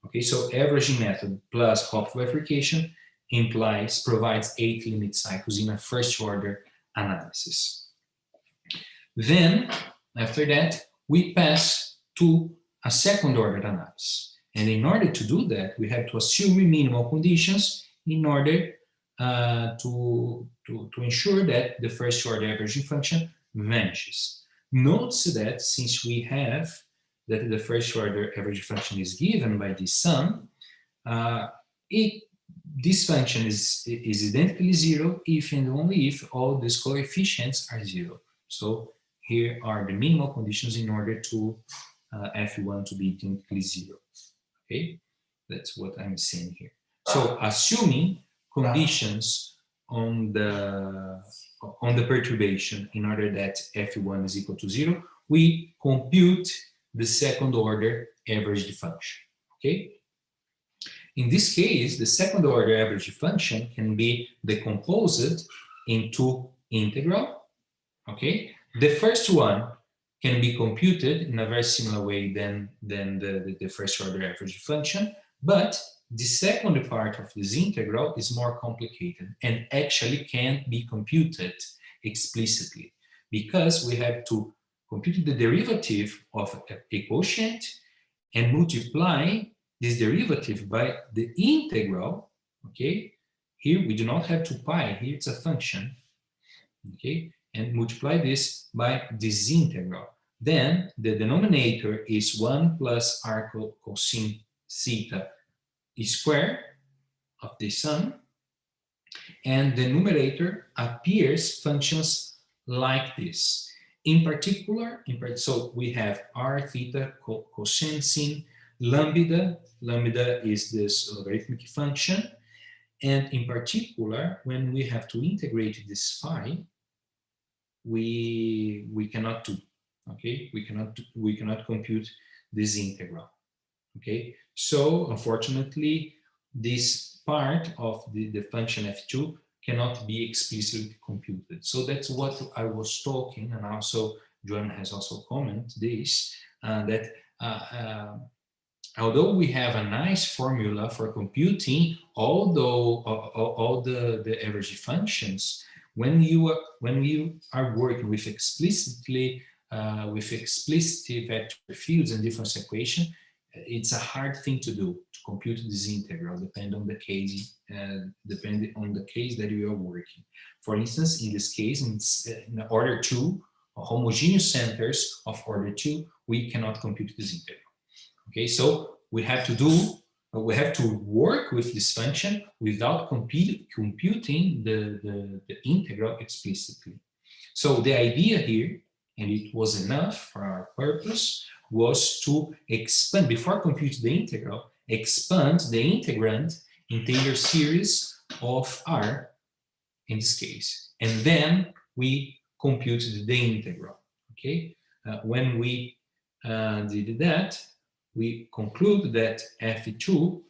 Okay, so averaging method plus Hopf bifurcation provides 8 limit cycles in a first order analysis. Then, after that, we pass to a second order analysis. And in order to do that, we have to assume minimal conditions in order to ensure that the first order averaging function vanishes. Notice that since we have that the first order average function is given by this sum, this function is identically 0 if and only if all these coefficients are 0. So here are the minimal conditions in order to f1 to be identically 0. Okay, that's what I'm saying here. So assuming conditions on the perturbation in order that f1 is equal to 0, we compute the second order average function. Okay. In this case, the second order average function can be decomposed into integral. Okay. The first one can be computed in a very similar way than the first order average function, but the second part of this integral is more complicated and actually can't be computed explicitly because we have to compute the derivative of a quotient and multiply this derivative by the integral. Okay, here we do not have 2π, here it's a function. Okay, and multiply this by this integral. Then the denominator is 1 plus r cosine theta square of the sum, and the numerator appears functions like this. In particular, so we have r theta cosine sin lambda. Lambda is this logarithmic function, and in particular, when we have to integrate this phi, we cannot do. Okay, we cannot compute this integral. Okay, so unfortunately, this part of the function f2 cannot be explicitly computed. So that's what I was talking, and also Joan has also commented this, that although we have a nice formula for computing all the average functions, when you are working with explicit vector fields and difference equation, it's a hard thing to do, to compute this integral, depending on the case that you are working. For instance, in this case, in order 2, homogeneous centers of order 2, we cannot compute this integral. Okay, so we have to work with this function without computing the integral explicitly. So the idea here, and it was enough for our purpose, was to expand, before computing the integral, expand the integrand in Taylor series of R in this case. And then we computed the integral, okay? When we did that, we conclude that F2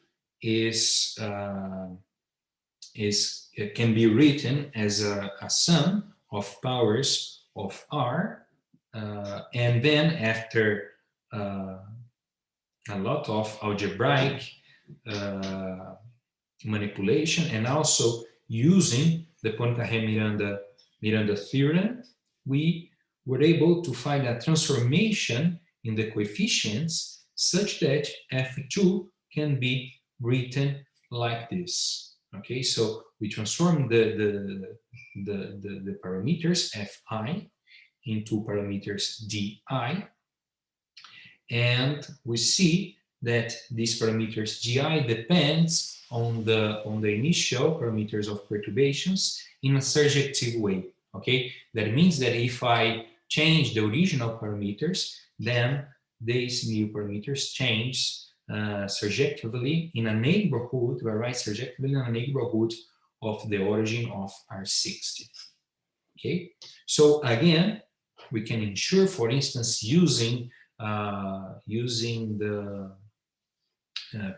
can be written as a sum of powers of R, and then after a lot of algebraic manipulation and also using the Poincaré-Miranda theorem, we were able to find a transformation in the coefficients such that F2 can be written like this. Okay, so we transform the parameters Fi into parameters Di, and we see that these parameters Gi depends on the initial parameters of perturbations in a surjective way. Okay, that means that if I change the original parameters, then these new parameters change surjectively in a neighborhood, we write surjectively in a neighborhood of the origin of R60. Okay, so again, we can ensure, for instance, using the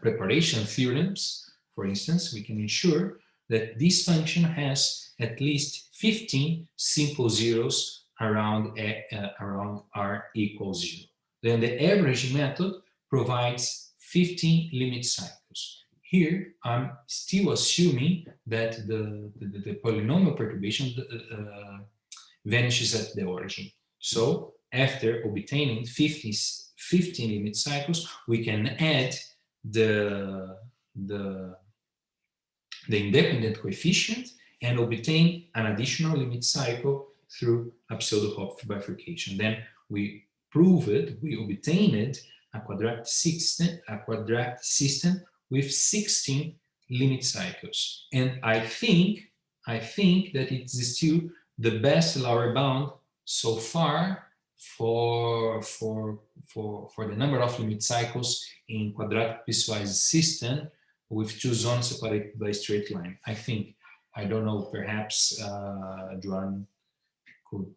preparation theorems, for instance, we can ensure that this function has at least 15 simple zeros around R equals 0. Then the average method provides 15 limit cycles. Here, I'm still assuming that the polynomial perturbation vanishes at the origin. So after obtaining 15 limit cycles, we can add the independent coefficient and obtain an additional limit cycle through a pseudo-Hopf bifurcation. Then we obtained a quadratic system with 16 limit cycles. And I think that it's still the best lower bound so far for the number of limit cycles in quadratic piecewise system with two zones separated by a straight line. I don't know, perhaps Joan could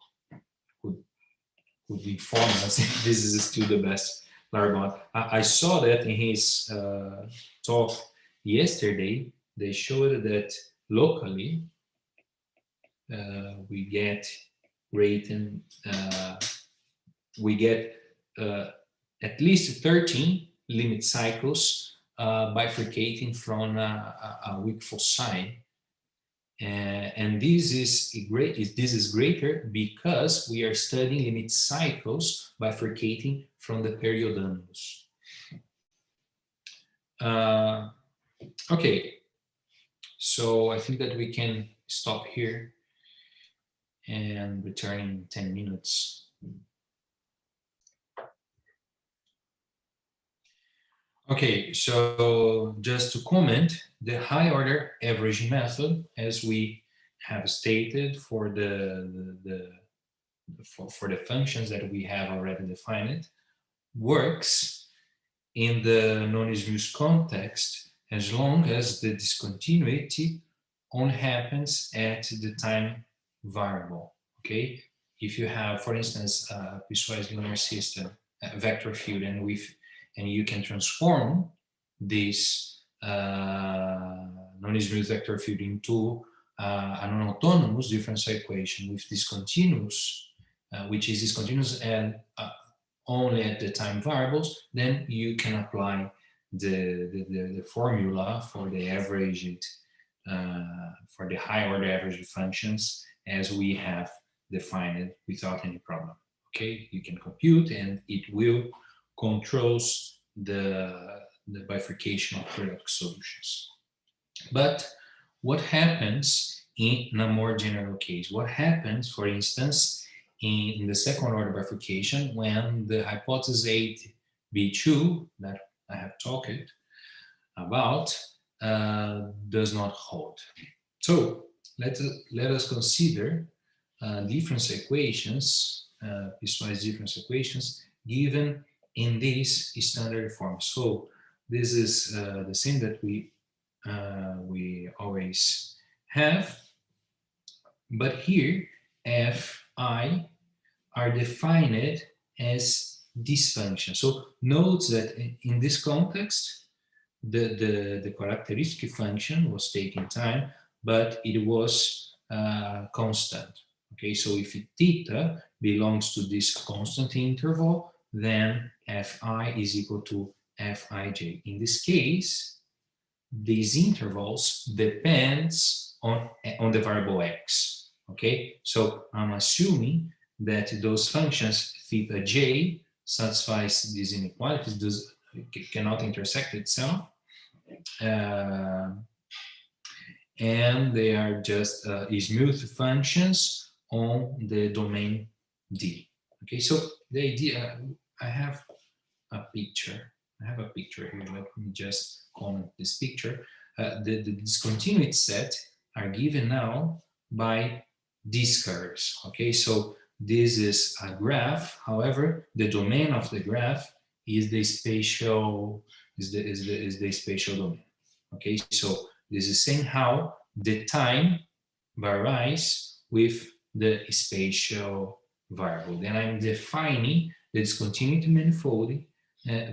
inform us if this is still the best lower bound. I saw that in his talk yesterday. They showed that locally we get at least 13 limit cycles bifurcating from a weak foci. And this is greater because we are studying limit cycles bifurcating from the periodanus. Okay, so I think that we can stop here and return in 10 minutes. Okay, so just to comment, the high order averaging method, as we have stated for the functions that we have already defined, works in the non-smooth context as long as the discontinuity only happens at the time variable. Okay, if you have, for instance, a piecewise linear system, a vector field, and you can transform this non-smooth vector field into a non-autonomous differential equation with discontinuous, which is discontinuous and only at the time variables, then you can apply the formula for the averaged, for the high order average functions as we have defined it without any problem. Okay, you can compute and it will controls the bifurcation of periodic solutions. But what happens in a more general case? What happens, for instance, in the second order bifurcation when the hypothesis 8b2 that I have talked about does not hold? So let us consider difference equations, piecewise difference equations given in this standard form. So this is the same that we always have, but here Fi are defined as dysfunction. So note that in this context, the characteristic function was taking time, but it was constant. Okay, so if theta belongs to this constant interval, then Fi is equal to Fij. In this case, these intervals depends on the variable x. Okay, so I'm assuming that those functions theta j satisfies these inequalities, cannot intersect itself, and they are just smooth functions on the domain D. Okay, so the idea, I have a picture. I have a picture here. Let me just comment this picture. The discontinuous set are given now by these curves. Okay, so this is a graph. However, the domain of the graph is the spatial spatial domain. Okay, so this is saying how the time varies with the spatial variable. Then I'm defining the discontinuity manifold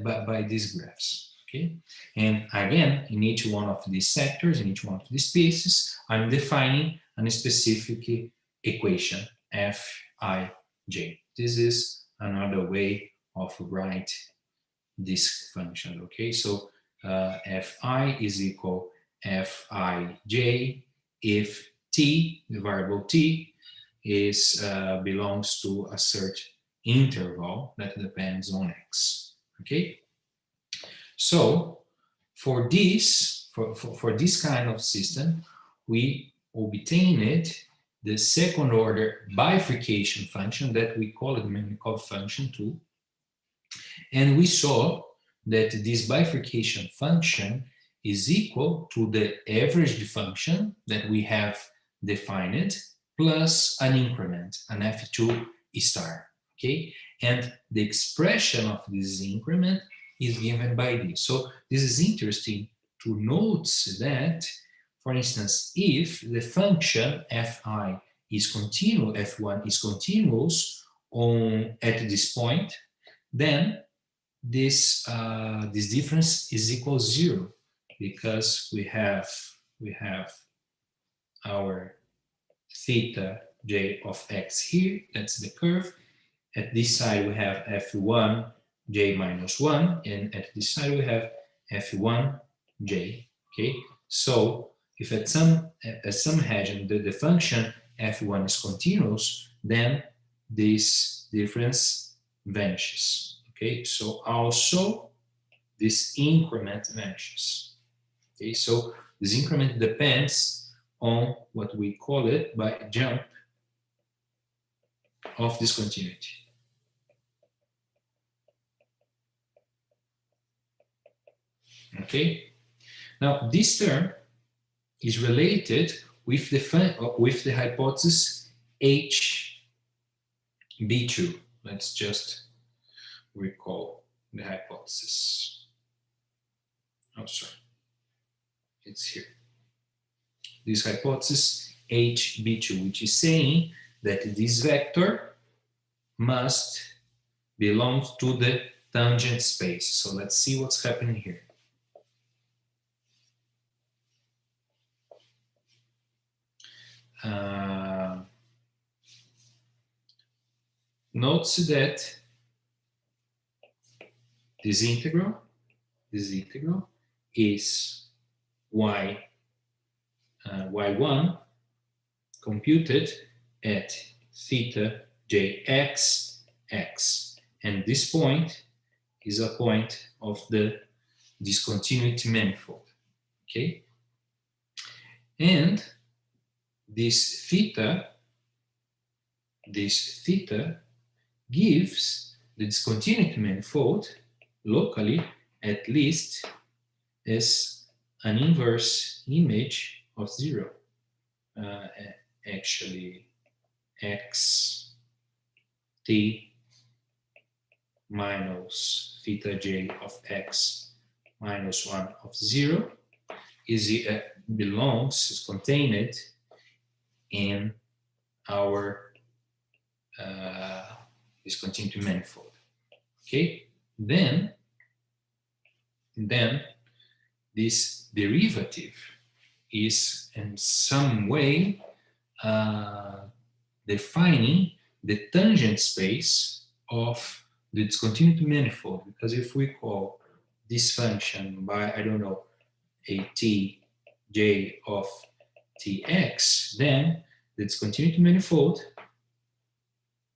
by these graphs. Okay, and again, in each one of these sectors, in each one of these spaces, I'm defining a specific equation, Fij. This is another way of write this function. Okay, so Fi is equal Fij if t, the variable t, is belongs to a certain interval that depends on x. Okay, so for this kind of system, we obtained the second order bifurcation function that we call it Minicurso function too, and we saw that this bifurcation function is equal to the average function that we have defined plus an increment, an F2 star, okay? And the expression of this increment is given by this. So this is interesting to note that, for instance, if the function Fi is continuous, F1 is continuous at this point, then this difference is equal to 0 because we have our theta j of x here, that's the curve. At this side we have f1 j minus 1, and at this side we have f1 j. Okay, so if at some region the function f1 is continuous, then this difference vanishes. Okay, so also this increment vanishes. Okay, so this increment depends on what we call it by jump of discontinuity. Okay, now this term is related with the hypothesis HB2. Let's just recall the hypothesis. Oh, sorry, it's here. This hypothesis HB2, which is saying that this vector must belong to the tangent space. So let's see what's happening here. Note that this integral is y1 computed at theta jx x, and this point is a point of the discontinuity manifold. Okay, and this theta gives the discontinuity manifold locally at least as an inverse image of 0. Actually, x t minus theta j of x minus 1 of 0 is contained in our discontinuity manifold. Okay, then this derivative is in some way defining the tangent space of the discontinuity manifold, because if we call this function by, I don't know, a tj of tx, then the discontinuity manifold,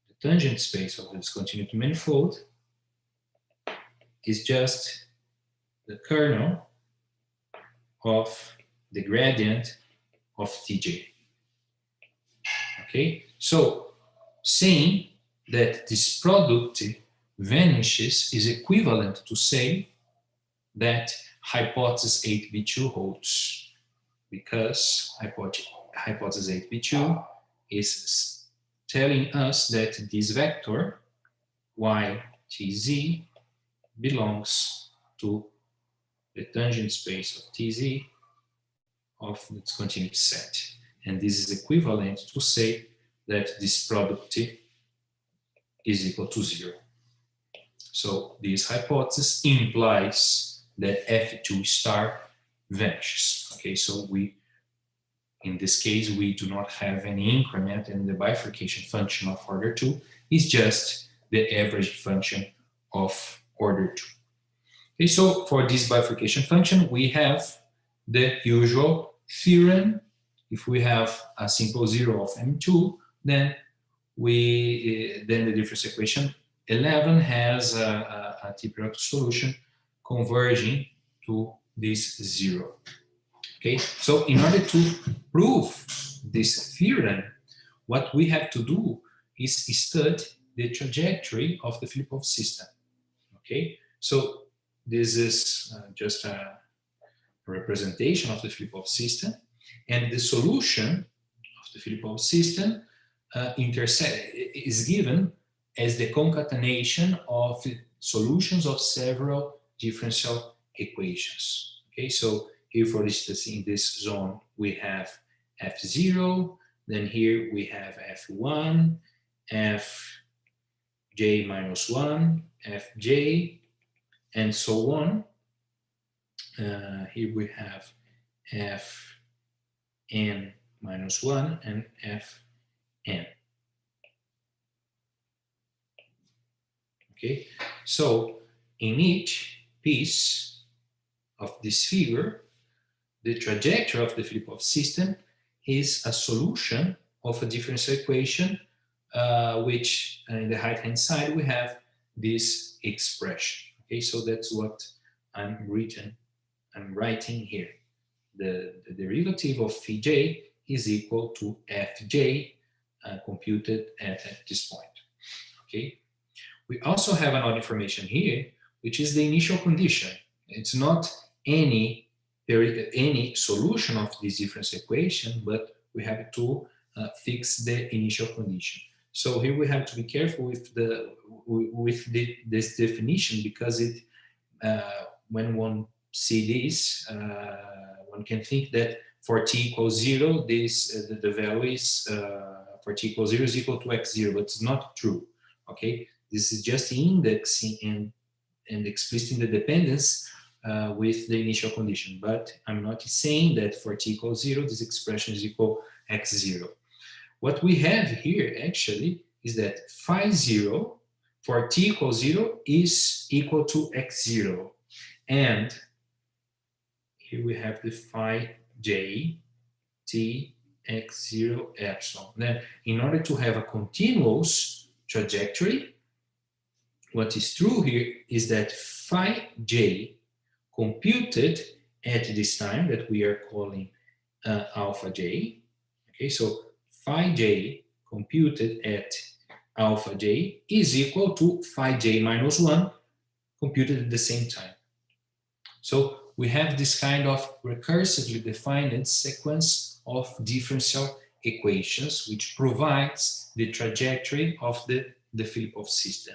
the tangent space of the discontinuity manifold, is just the kernel of the gradient of tj. Okay, so saying that this product vanishes is equivalent to say that hypothesis 8b2 holds, because hypothesis 8b2 is telling us that this vector ytz belongs to the tangent space of tz of the discontinuity set. And this is equivalent to say that this product is equal to 0. So this hypothesis implies that F2 star vanishes. Okay, so in this case, we do not have any increment, and the bifurcation function of order 2 is just the average function of order 2. Okay, so for this bifurcation function, we have the usual theorem. If we have a simple 0 of M2, then the differential equation 11 has a typical solution converging to this 0. Okay, so in order to prove this theorem, what we have to do is study the trajectory of the Filipov system. Okay, so this is just a representation of the Filipov system, and the solution of the Filipov system is given as the concatenation of solutions of several differential equations. Okay, so here, for instance, in this zone, we have F0, then here we have F1, Fj minus 1, Fj, and so on. Here we have Fn minus 1 and Fn. Okay, so in each piece of this figure, the trajectory of the Filipov system is a solution of a differential equation, which in the right-hand side we have this expression. Okay, so that's what I'm writing here. The derivative of Vj is equal to Fj computed at this point. Okay. We also have another information here, which is the initial condition. It's not any solution of this differential equation, but we have to fix the initial condition. So here we have to be careful with this definition, because it when one see this, one can think that for t equals 0, the value is for t equals 0 is equal to x0, but it's not true. Okay, this is just indexing and explicit the dependence with the initial condition. But I'm not saying that for t equals 0, this expression is equal x0. What we have here actually is that phi 0 for t equals 0 is equal to x0. And here we have the phi j t x0 epsilon. Then in order to have a continuous trajectory, what is true here is that phi j computed at this time that we are calling alpha j. Okay, so phi j computed at alpha j is equal to phi j minus 1 computed at the same time. So we have this kind of recursively defined sequence of differential equations which provides the trajectory of the Filipov system.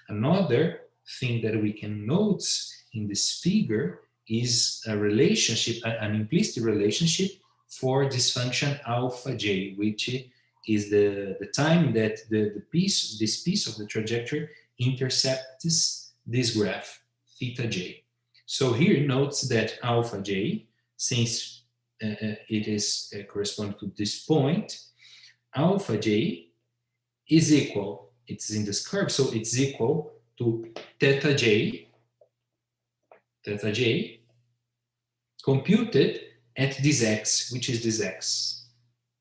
Another thing that we can note in this figure is a relationship, an implicit relationship for this function alpha j, which is the time that this piece of the trajectory intercepts this graph, theta j. So here notes that alpha j, since it is corresponding to this point, alpha j is equal, it's in this curve, so it's equal to theta j computed at this x, which is this x.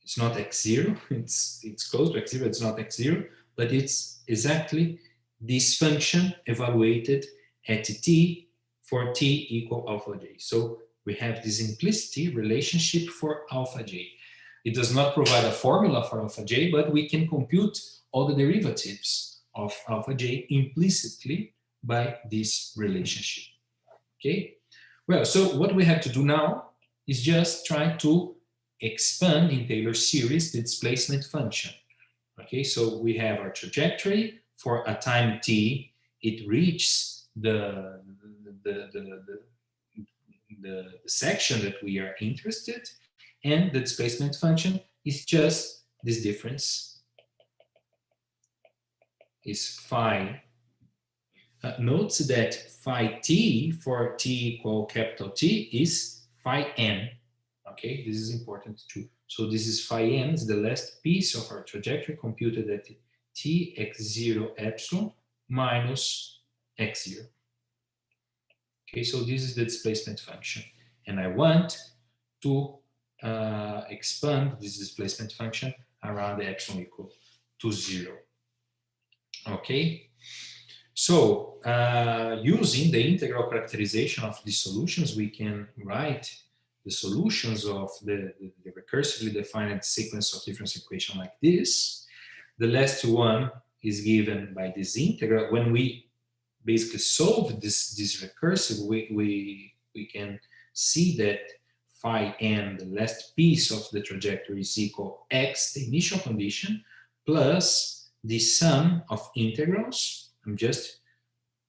It's not x0, it's close to x0, it's not x0, but it's exactly this function evaluated at t for t equal alpha j. So we have this implicit relationship for alpha j. It does not provide a formula for alpha j, but we can compute all the derivatives of alpha j implicitly by this relationship. Okay? Well, so what we have to do now is just try to expand in Taylor series the displacement function. Okay, so we have our trajectory for a time t, it reaches the section that we are interested, and the displacement function is just this difference, is phi. Note that phi t for t equal capital T is phi n. Okay, this is important too. So this is phi n, is the last piece of our trajectory computed at t x0 epsilon minus x0. Okay, so this is the displacement function. And I want to expand this displacement function around the epsilon equal to 0. Okay, so using the integral characterization of the solutions, we can write the solutions of the recursively defined sequence of difference equation like this. The last one is given by this integral. When we basically solve this recursive, we can see that phi n, the last piece of the trajectory, is equal x, the initial condition, plus the sum of integrals. I'm just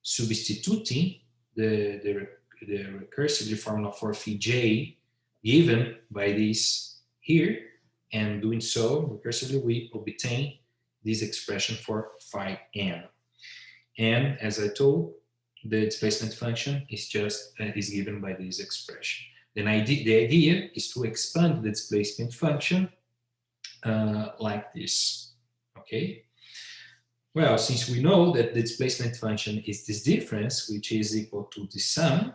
substituting the recursively formula for phi j given by this here, and doing so recursively we obtain this expression for phi n. And as I told, the displacement function is just is given by this expression. Then the idea is to expand the displacement function like this. Okay. Well, since we know that the displacement function is this difference, which is equal to the sum,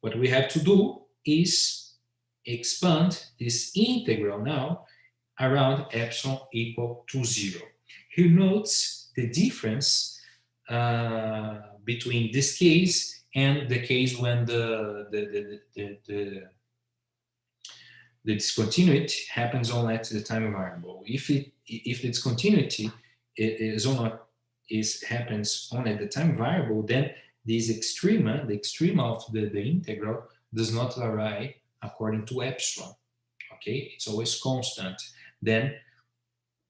what we have to do is expand this integral now around epsilon equal to 0. Here notes the difference between this case and the case when the discontinuity happens only at the time variable. If the discontinuity happens only at the time variable, then this extrema, the extrema of the integral does not vary according to epsilon. Okay, it's always constant. Then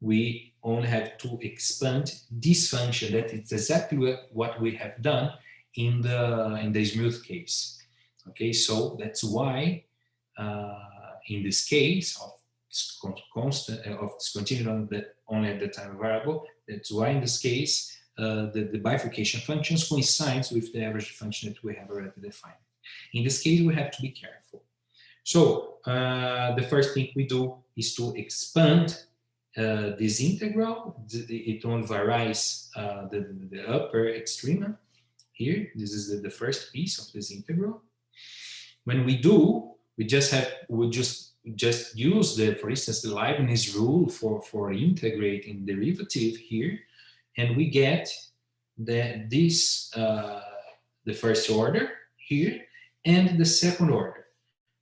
we only have to expand this function. That is exactly what we have done in the smooth case. Okay, so that's why in this case of constant of discontinuity only at the time variable, that's why in this case the bifurcation functions coincides with the average function that we have already defined. In this case, we have to be careful. So the first thing we do is to expand this integral. It only varies the upper extrema here. This is the first piece of this integral. When we do, we just use for instance, the Leibniz rule for integrating derivative here, and we get the first order here and the second order.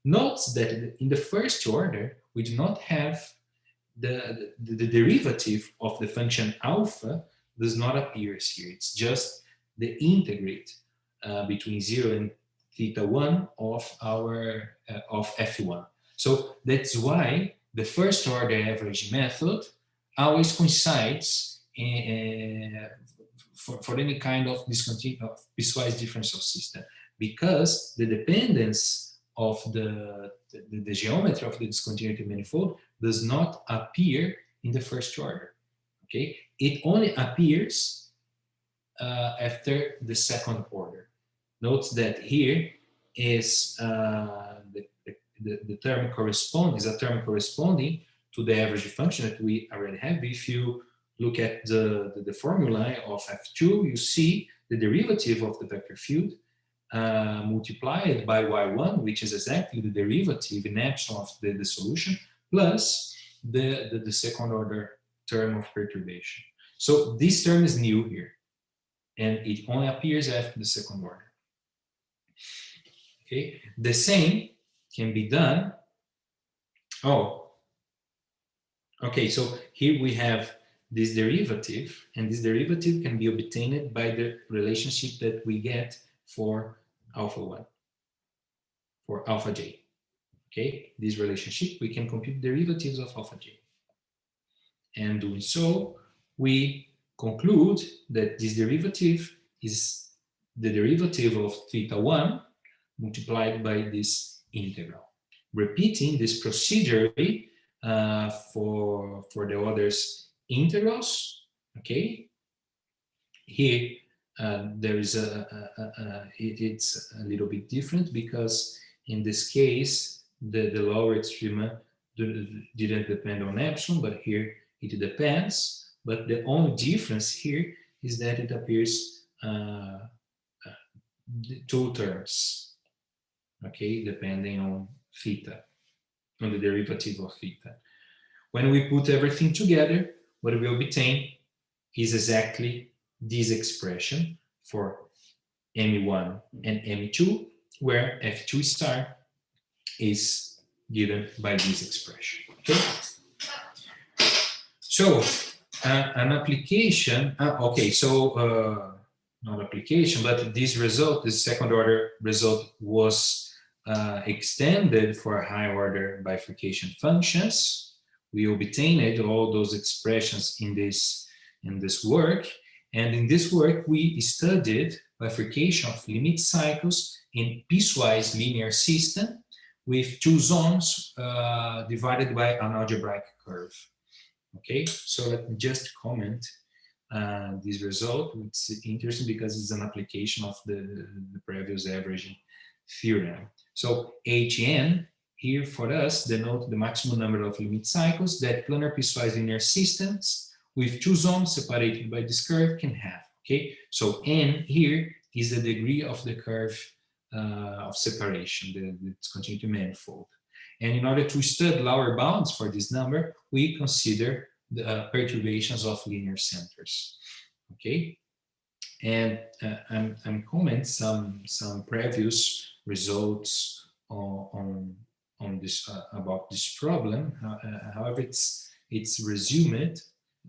Note that in the first order, we do not have the derivative of the function alpha does not appear here. It's just the integrate between 0 and theta 1 of our of f1. So that's why the first order average method always coincides for any kind of piecewise differential system, because the dependence of the geometry of the discontinuity manifold does not appear in the first order. Okay, it only appears after the second order. Note that here is the term is a term corresponding to the average function that we already have. If you look at the formula of F2, you see the derivative of the vector field multiplied by y1, which is exactly the derivative in epsilon of the solution, plus the second order term of perturbation. So this term is new here, and it only appears after the second order. Okay, the same can be done. Oh, okay, so here we have this derivative, and this derivative can be obtained by the relationship that we get for alpha 1, for alpha j. Okay, this relationship, we can compute derivatives of alpha j. And doing so, we conclude that this derivative is the derivative of theta 1 multiplied by this integral. Repeating this procedure for the others integrals. Okay, here there is it's a little bit different, because in this case the lower extrema didn't depend on epsilon, but here it depends. But the only difference here is that it appears two terms, okay, depending on theta, on the derivative of theta. When we put everything together, what we obtain is exactly this expression for M1 and M2, where F2 star is given by this expression. Okay? So an application, okay, so not application, but this result, this second order result, was extended for high order bifurcation functions. We obtained all those expressions in this work, and in this work we studied bifurcation of limit cycles in piecewise linear system with two zones divided by an algebraic curve. Okay, so let me just comment this result. It's interesting because it's an application of the previous averaging theorem. So Hn here for us denote the maximum number of limit cycles that planar piecewise linear systems with two zones separated by this curve can have. Okay, so n here is the degree of the curve of separation, the discontinuity manifold. And in order to study lower bounds for this number, we consider the perturbations of linear centers. Okay, and I'm commenting some previous results on this about this problem. However, it's resumed.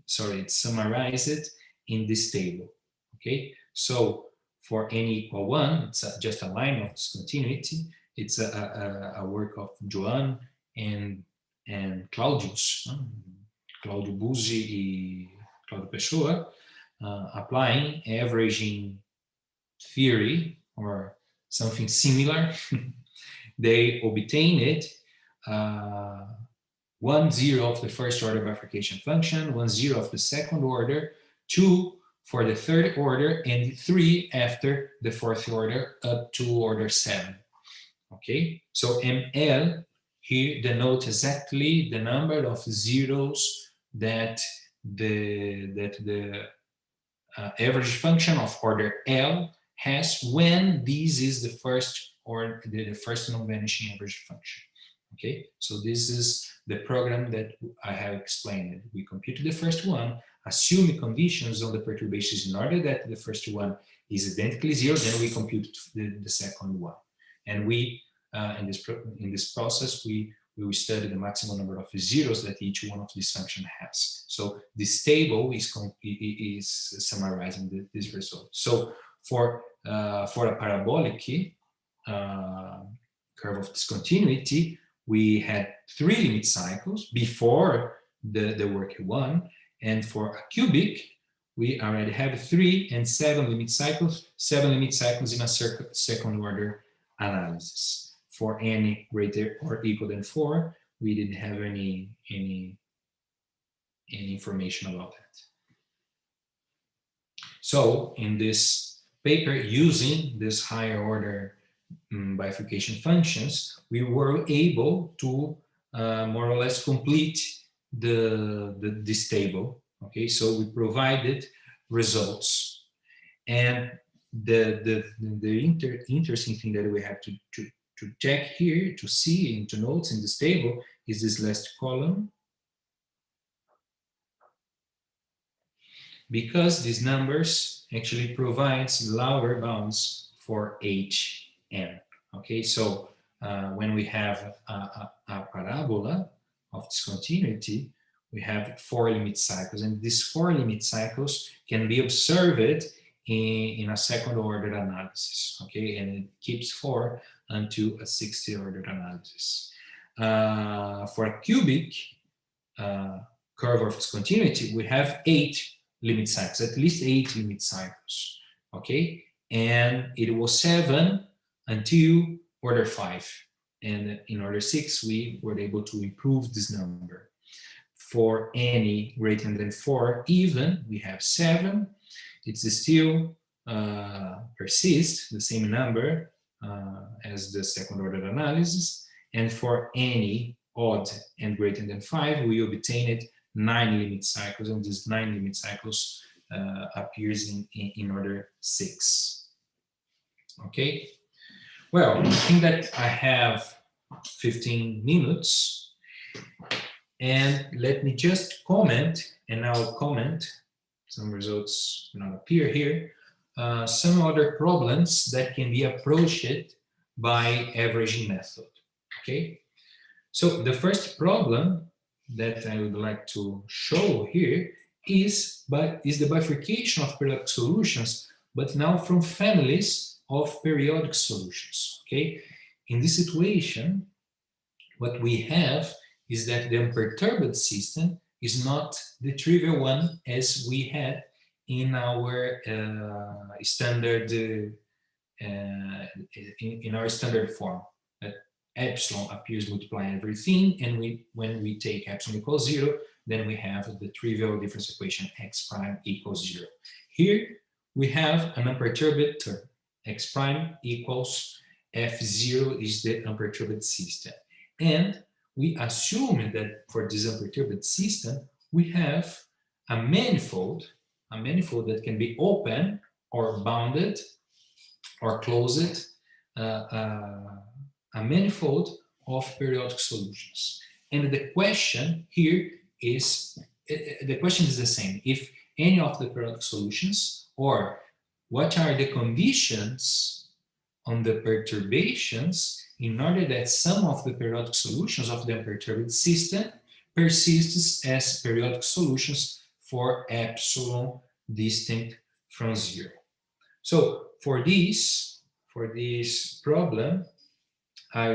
Sorry, it's summarized in this table. Okay, so for n equal 1, it's just a line of discontinuity. It's a work of Joan and Claudius, Claudio Buzzi e Claudio Pessoa, applying averaging theory or something similar. They obtained 1, 0 of the first order bifurcation function, 1, 0 of the second order, 2 for the third order, and 3 after the fourth order up to order 7. Okay, so ML here denotes exactly the number of zeros that the average function of order L has when this is the first or the first non-vanishing average function. Okay, so this is the program that I have explained. We computed the first one, assume conditions on the perturbations in order that the first one is identically 0, then we compute the second one. And we, in this process, we will study the maximum number of zeros that each one of these functions has. So this table is summarizing this result. So for a parabolic curve of discontinuity, we had 3 limit cycles before the work 1, and for a cubic, we already have 3 and 7 limit cycles, 7 limit cycles in a second order analysis. For n greater or equal than 4, we didn't have any information about that. So in this paper, using this higher order bifurcation functions, we were able to more or less complete this table. Okay, so we provided results, and the interesting thing that we have to check here, to see and to note in this table is this last column, because these numbers actually provides lower bounds for Hn. Okay, so when we have a parabola of discontinuity, we have 4 limit cycles, and these 4 limit cycles can be observed in a second order analysis. Okay, and it keeps 4 until a 60 order analysis. For a cubic curve of discontinuity, we have 8 limit cycles, at least 8 limit cycles. Okay, and it was 7 until order 5, and in order 6 we were able to improve this number. For any greater than 4 even, we have 7. It's still persists the same number as the second order analysis, and for any odd and greater than 5, we obtained 9 limit cycles, and these 9 limit cycles appears in order 6. Okay, well, I think that I have 15 minutes, and let me just comment, and I'll comment, some results will not appear here, some other problems that can be approached by averaging method. Okay, so the first problem that I would like to show here is the bifurcation of periodic solutions, but now from families of periodic solutions. Okay, in this situation, what we have is that the unperturbed system is not the trivial one as we had in our standard form. That epsilon appears multiplying everything, and when we take epsilon equals 0, then we have the trivial difference equation x prime equals 0. Here we have an unperturbed term. X prime equals F0 is the unperturbed system. And we assume that for this unperturbed system, we have a manifold that can be open or bounded or closed, a manifold of periodic solutions. And the question here is, the same. If any of the periodic solutions, or what are the conditions on the perturbations in order that some of the periodic solutions of the unperturbed system persists as periodic solutions for epsilon distinct from 0. So for this problem, I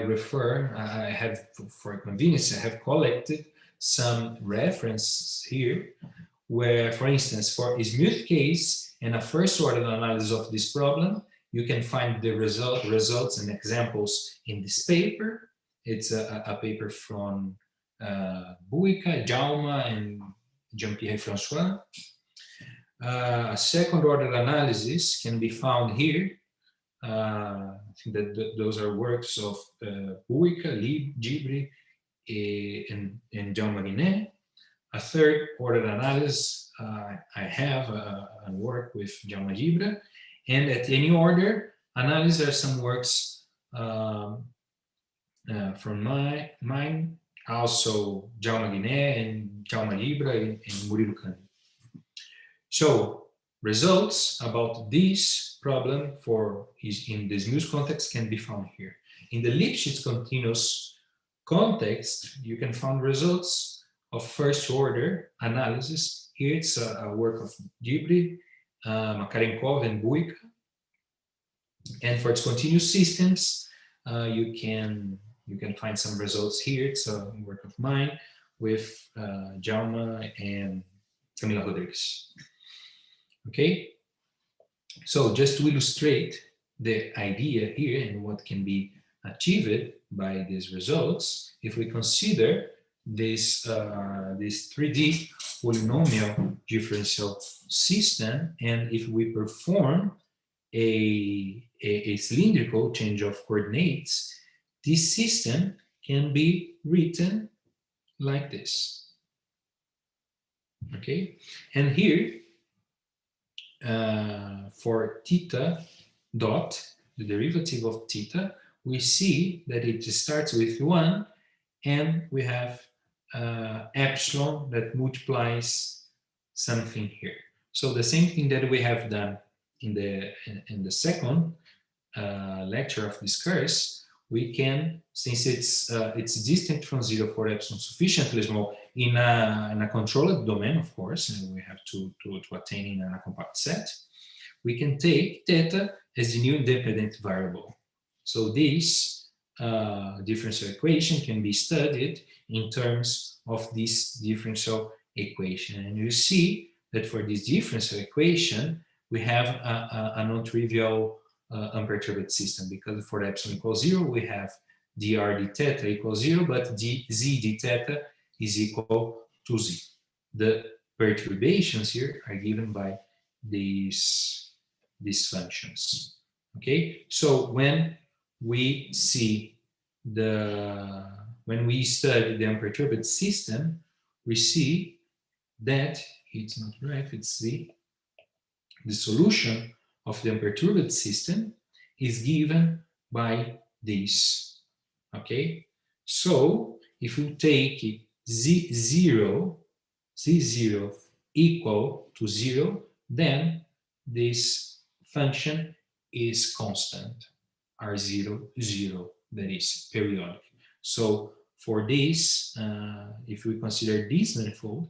have, for convenience, I have collected some references here where, for instance, for a smooth case and a first order analysis of this problem, you can find the results and examples in this paper. It's a paper from Buica, Jaume, and Jean-Pierre François. A second order analysis can be found here. I think that those are works of Buica, Gibri, and Jaume Guinet. A third order analysis, I have a work with Jaume Gibra. And at any order analysis are some works from mine, also Jaume Guinet and Jaume Gibra and Murilo Cândido. So results about this problem in this Muse context can be found here. In the Lipschitz continuous context, you can find results of first order analysis. Here it's a work of Gibri, Makarenkov, and Buica. And for its continuous systems, you can find some results here. It's a work of mine with Jaume and Camila Rodrigues. Okay, so just to illustrate the idea here and what can be achieved by these results, if we consider this 3D polynomial differential system, and if we perform a cylindrical change of coordinates, this system can be written like this. Okay, and here for theta dot, the derivative of theta, we see that it starts with 1, and we have epsilon that multiplies something here. So the same thing that we have done in the second lecture of this course, we can, since it's distant from 0 for epsilon sufficiently small in a controlled domain, of course, and we have to attain in a compact set, we can take theta as the new independent variable. So this differential equation can be studied in terms of this differential equation. And you see that for this differential equation, we have a non-trivial unperturbed system, because for epsilon equals 0, we have dr d theta equals 0, but z d theta is equal to z. The perturbations here are given by these functions. Okay, so when we see when we study the unperturbed system, we see that it's not right, it's the solution of the unperturbed system is given by this. Okay, so if you take z0 equal to 0, then this function is constant, r0, 0, that is periodic. So for this, if we consider this manifold,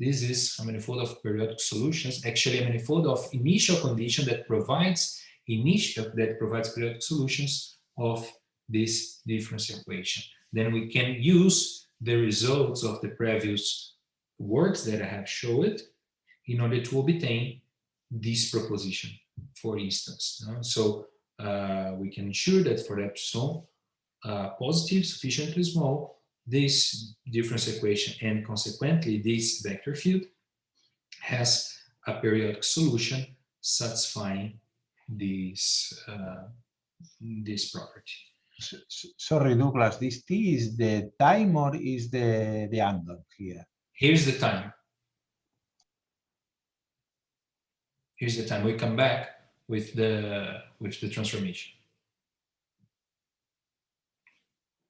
this is a manifold of periodic solutions, actually a manifold of initial condition that provides periodic solutions of this differential equation. Then we can use the results of the previous works that I have showed in order to obtain this proposition, for instance. So we can ensure that for epsilon positive sufficiently small, this differential equation and consequently this vector field has a periodic solution satisfying this property. Sorry, Douglas, this t is the time or is the angle here? Here's the time. Here's the time. We come back with the transformation.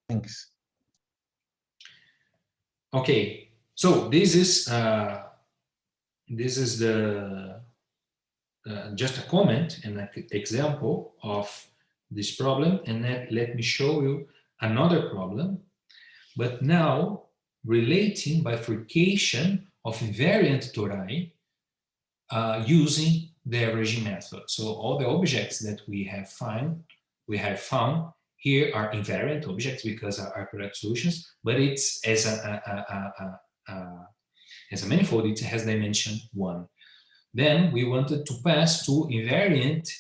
Thanks. Okay, so this is the just a comment and an example of this problem, and let me show you another problem, but now relating bifurcation of invariant tori using the averaging method. So all the objects that we have found here are invariant objects because are periodic solutions, but it's as a manifold, it has dimension 1. Then we wanted to pass to invariant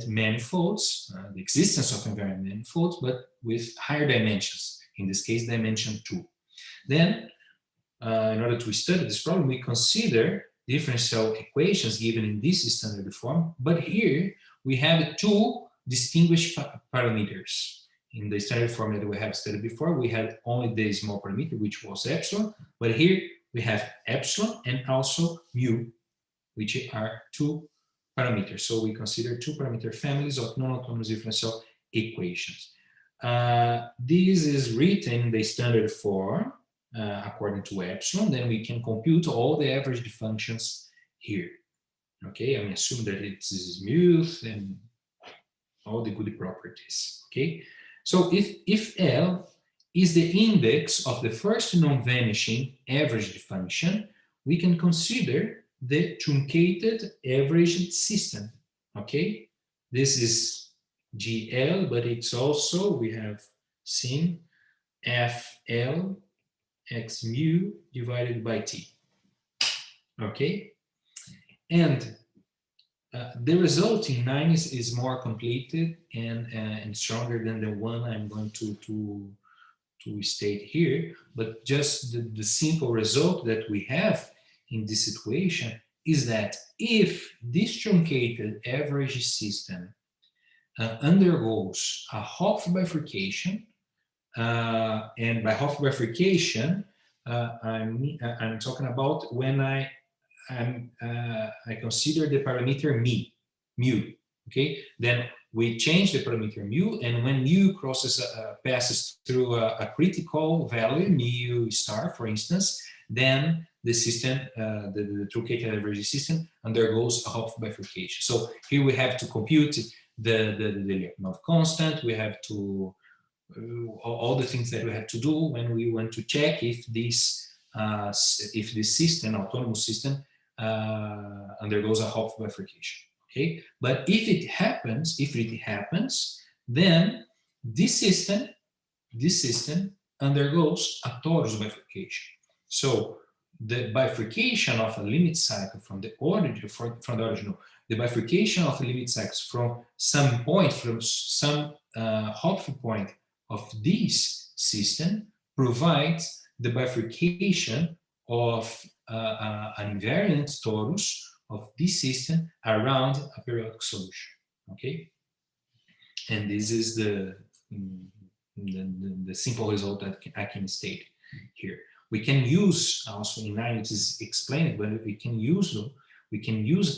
manifolds, the existence of invariant manifolds, but with higher dimensions, in this case dimension 2. Then, in order to study this problem, we consider differential equations given in this standard form, but here we have 2 distinguished parameters. In the standard form that we have studied before, we had only the small parameter, which was epsilon, but here we have epsilon and also mu, which are 2 parameters. So we consider 2 parameter families of non-autonomous differential equations. This is written in the standard form according to epsilon. Then we can compute all the average functions here. Okay, I assume that it's smooth and all the good properties. Okay, so if L is the index of the first non-vanishing averaged function, we can consider the truncated averaged system. Okay, this is GL, but it's also, we have seen, FL x mu divided by T. Okay, And the result in 9 is more completed and stronger than the one I'm going to state here. But just the simple result that we have in this situation is that if this truncated average system undergoes a Hopf bifurcation, and by Hopf bifurcation, I'm talking about when I consider the parameter mu. Okay, then we change the parameter mu, and when mu passes through a critical value, mu star, for instance, then the system, the truncated average system, undergoes a Hopf bifurcation. So here we have to compute the Lyapunov constant. We have to all the things that we have to do when we want to check if this system, autonomous system, undergoes a Hopf bifurcation. Okay, but if it happens, then this system undergoes a torus bifurcation. So the bifurcation of a limit cycle from the origin, the bifurcation of a limit cycles from some point, from some Hopf point of this system provides the bifurcation of an invariant torus of this system around a periodic solution. Okay, and this is the simple result that I can state here. We can use also in 9, it is explained, but we can use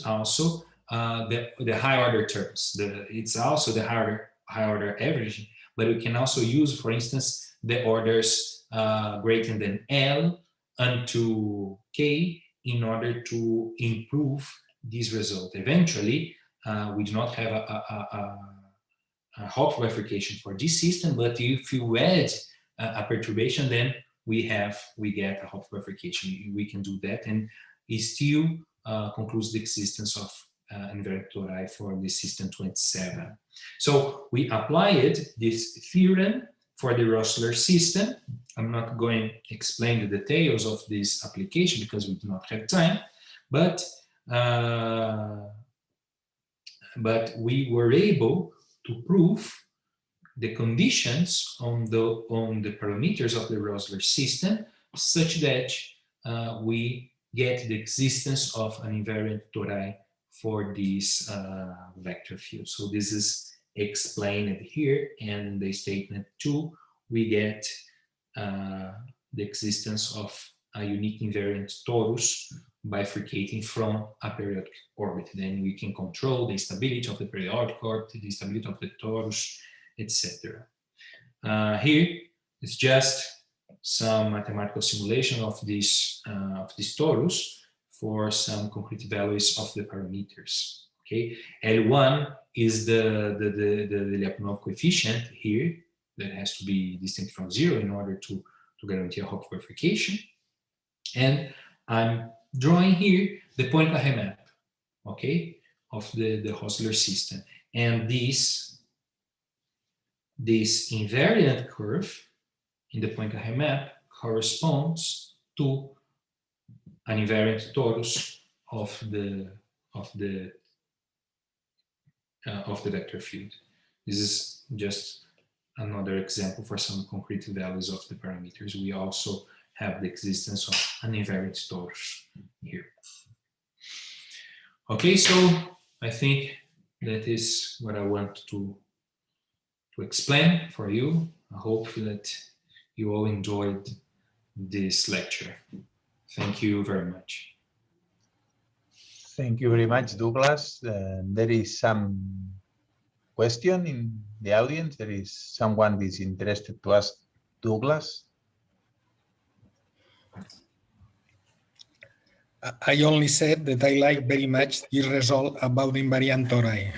also the high order terms. It's also the high order averaging, but we can also use, for instance, the orders greater than L unto K in order to improve this result. Eventually, we do not have a Hopf bifurcation for this system, but if you add a perturbation, then we get a Hopf bifurcation. We can do that, and it still concludes the existence of invariant tori for the system 27. So we applied this theorem for the Rosler system. I'm not going to explain the details of this application because we do not have time, but we were able to prove the conditions on the parameters of the Rosler system such that we get the existence of an invariant tori for this vector field. So this is explained here, and in the statement 2 we get the existence of a unique invariant torus bifurcating from a periodic orbit. Then we can control the stability of the periodic orbit, the stability of the torus, etc. Here is just some mathematical simulation of this torus for some concrete values of the parameters. Okay, L1 is the Lyapunov coefficient here that has to be distinct from 0 in order to guarantee a Hopf bifurcation. And I'm drawing here the Poincare map, okay, of the Rosler system. And this invariant curve in the Poincare map corresponds to an invariant torus of the vector field. This is just another example for some concrete values of the parameters. We also have the existence of an invariant torus here. Okay, so I think that is what I want to explain for you. I hope that you all enjoyed this lecture. Thank you very much. Thank you very much, Douglas. There is some question in the audience. There is someone who is interested to ask Douglas. I only said that I like very much this result about invariant tori.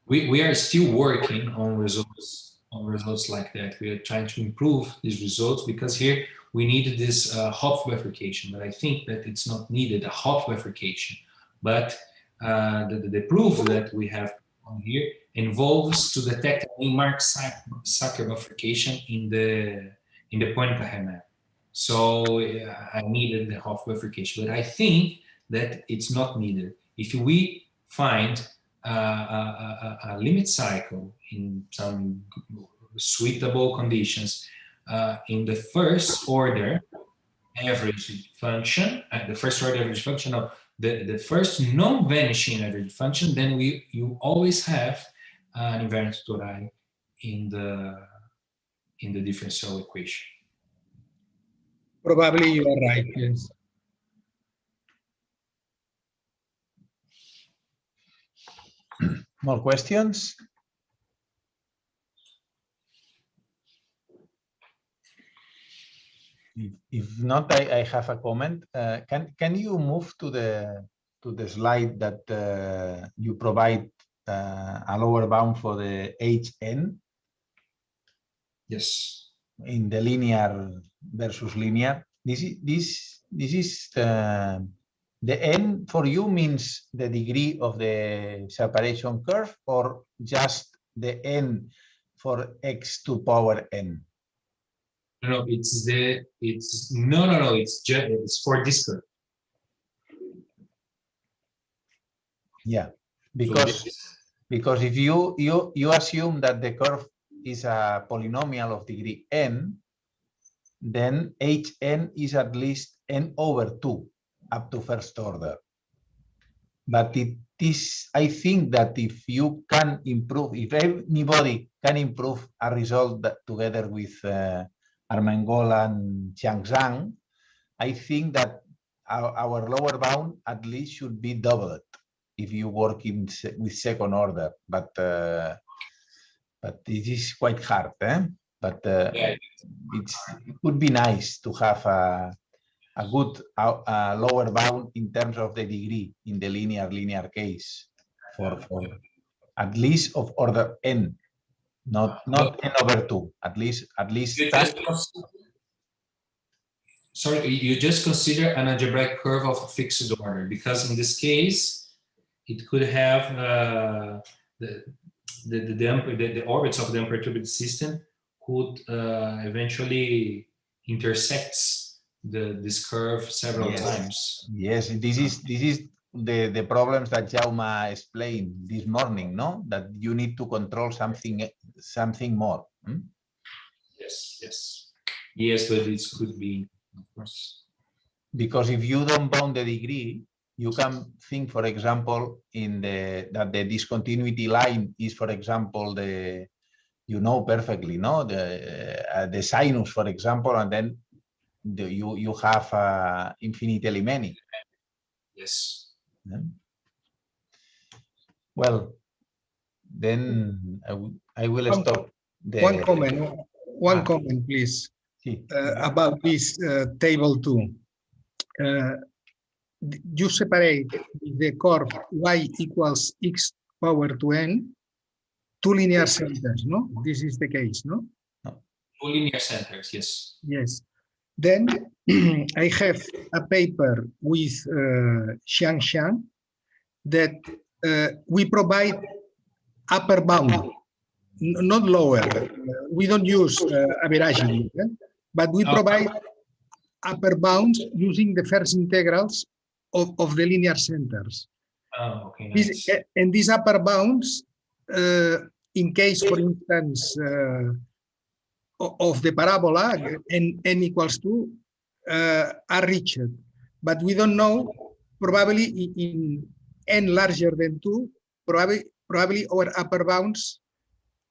We are still working on results like that. We are trying to improve these results because here we need this Hopf bifurcation, but I think that it's not needed, a Hopf bifurcation. But the proof that we have on here involves to detect a Mark-Sacker bifurcation in the Poincare map. So I needed the half bifurcation, but I think that it's not needed. If we find a limit cycle in some suitable conditions in the first order average function, the first order average function of the first non-vanishing average function, then you always have an invariant Tori in the differential equation. Probably you are right, yes. More questions? If not, I have a comment. Can you move to the slide that you provide a lower bound for the Hn? Yes. In the linear versus linear. This is the n for you means the degree of the separation curve, or just the n for x to power n? No, it's for this curve. Yeah, because if you assume that the curve is a polynomial of degree n, then Hn is at least n over 2 up to first order. But it is, I think that if you can improve, if anybody can improve a result that together with Armengol and Xiangzhang, I think that our lower bound at least should be doubled if you work with second order. But it is quite hard, eh? But it would be nice to have a good lower bound in terms of the degree in the linear case for at least of order n, not n over 2, at least sorry, you just consider an algebraic curve of a fixed order, because in this case it could have the orbits of the unperturbed system could eventually intersects this curve several times. Yes, this is the problems that Jaume explained this morning, no? That you need to control something more. Hmm? Yes, but it could be, of course. Because if you don't bound the degree, you can think, for example, that the discontinuity line is, for example, you know perfectly, no? The sinus, for example, and then you have infinitely many. Yes. Yeah. Well, then I will stop. One comment, please, about this table 2. You separate the curve y equals x power to n, two linear centers, no? This is the case, no? Two linear centers, yes. Yes. Then I have a paper with Xiangzhang that we provide upper bound, not lower. We don't use averaging, but we provide upper bounds using the first integrals of the linear centers. Oh, okay, nice. And these upper bounds, in case, for instance, of the parabola n equals 2, are reached, but we don't know, probably in n larger than 2, probably our upper bounds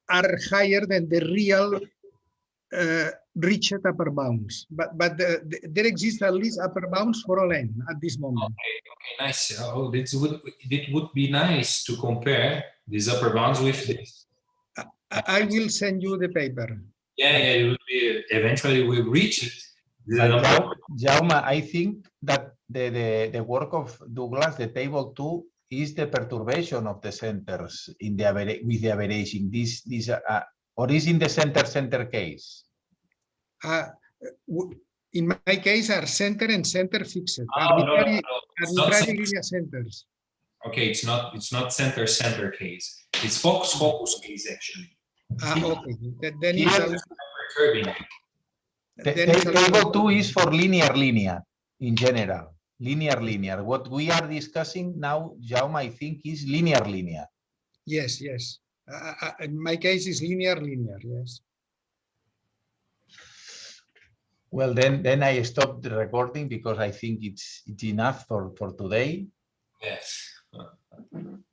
are higher than the real reached upper bounds, but there exist at least upper bounds for all n at this moment. Okay, nice. Oh, it would be nice to compare these upper bounds with this. I will send you the paper. Yeah, it will be, eventually we'll reach it. Jaume, I think that the work of Douglas, the table 2, is the perturbation of the centers in with the averaging. Or is in the center case? In my case, are center and center fixed. Arbitrary linear centers. Okay, it's not center case. It's focus case actually. Okay. Then Here, it's perturbing. Table 2 is for linear in general. Linear. What we are discussing now, Jaume, I think is linear. Yes. In my case, is linear. Yes. Well, then I stopped the recording because I think it's enough for today. Yes.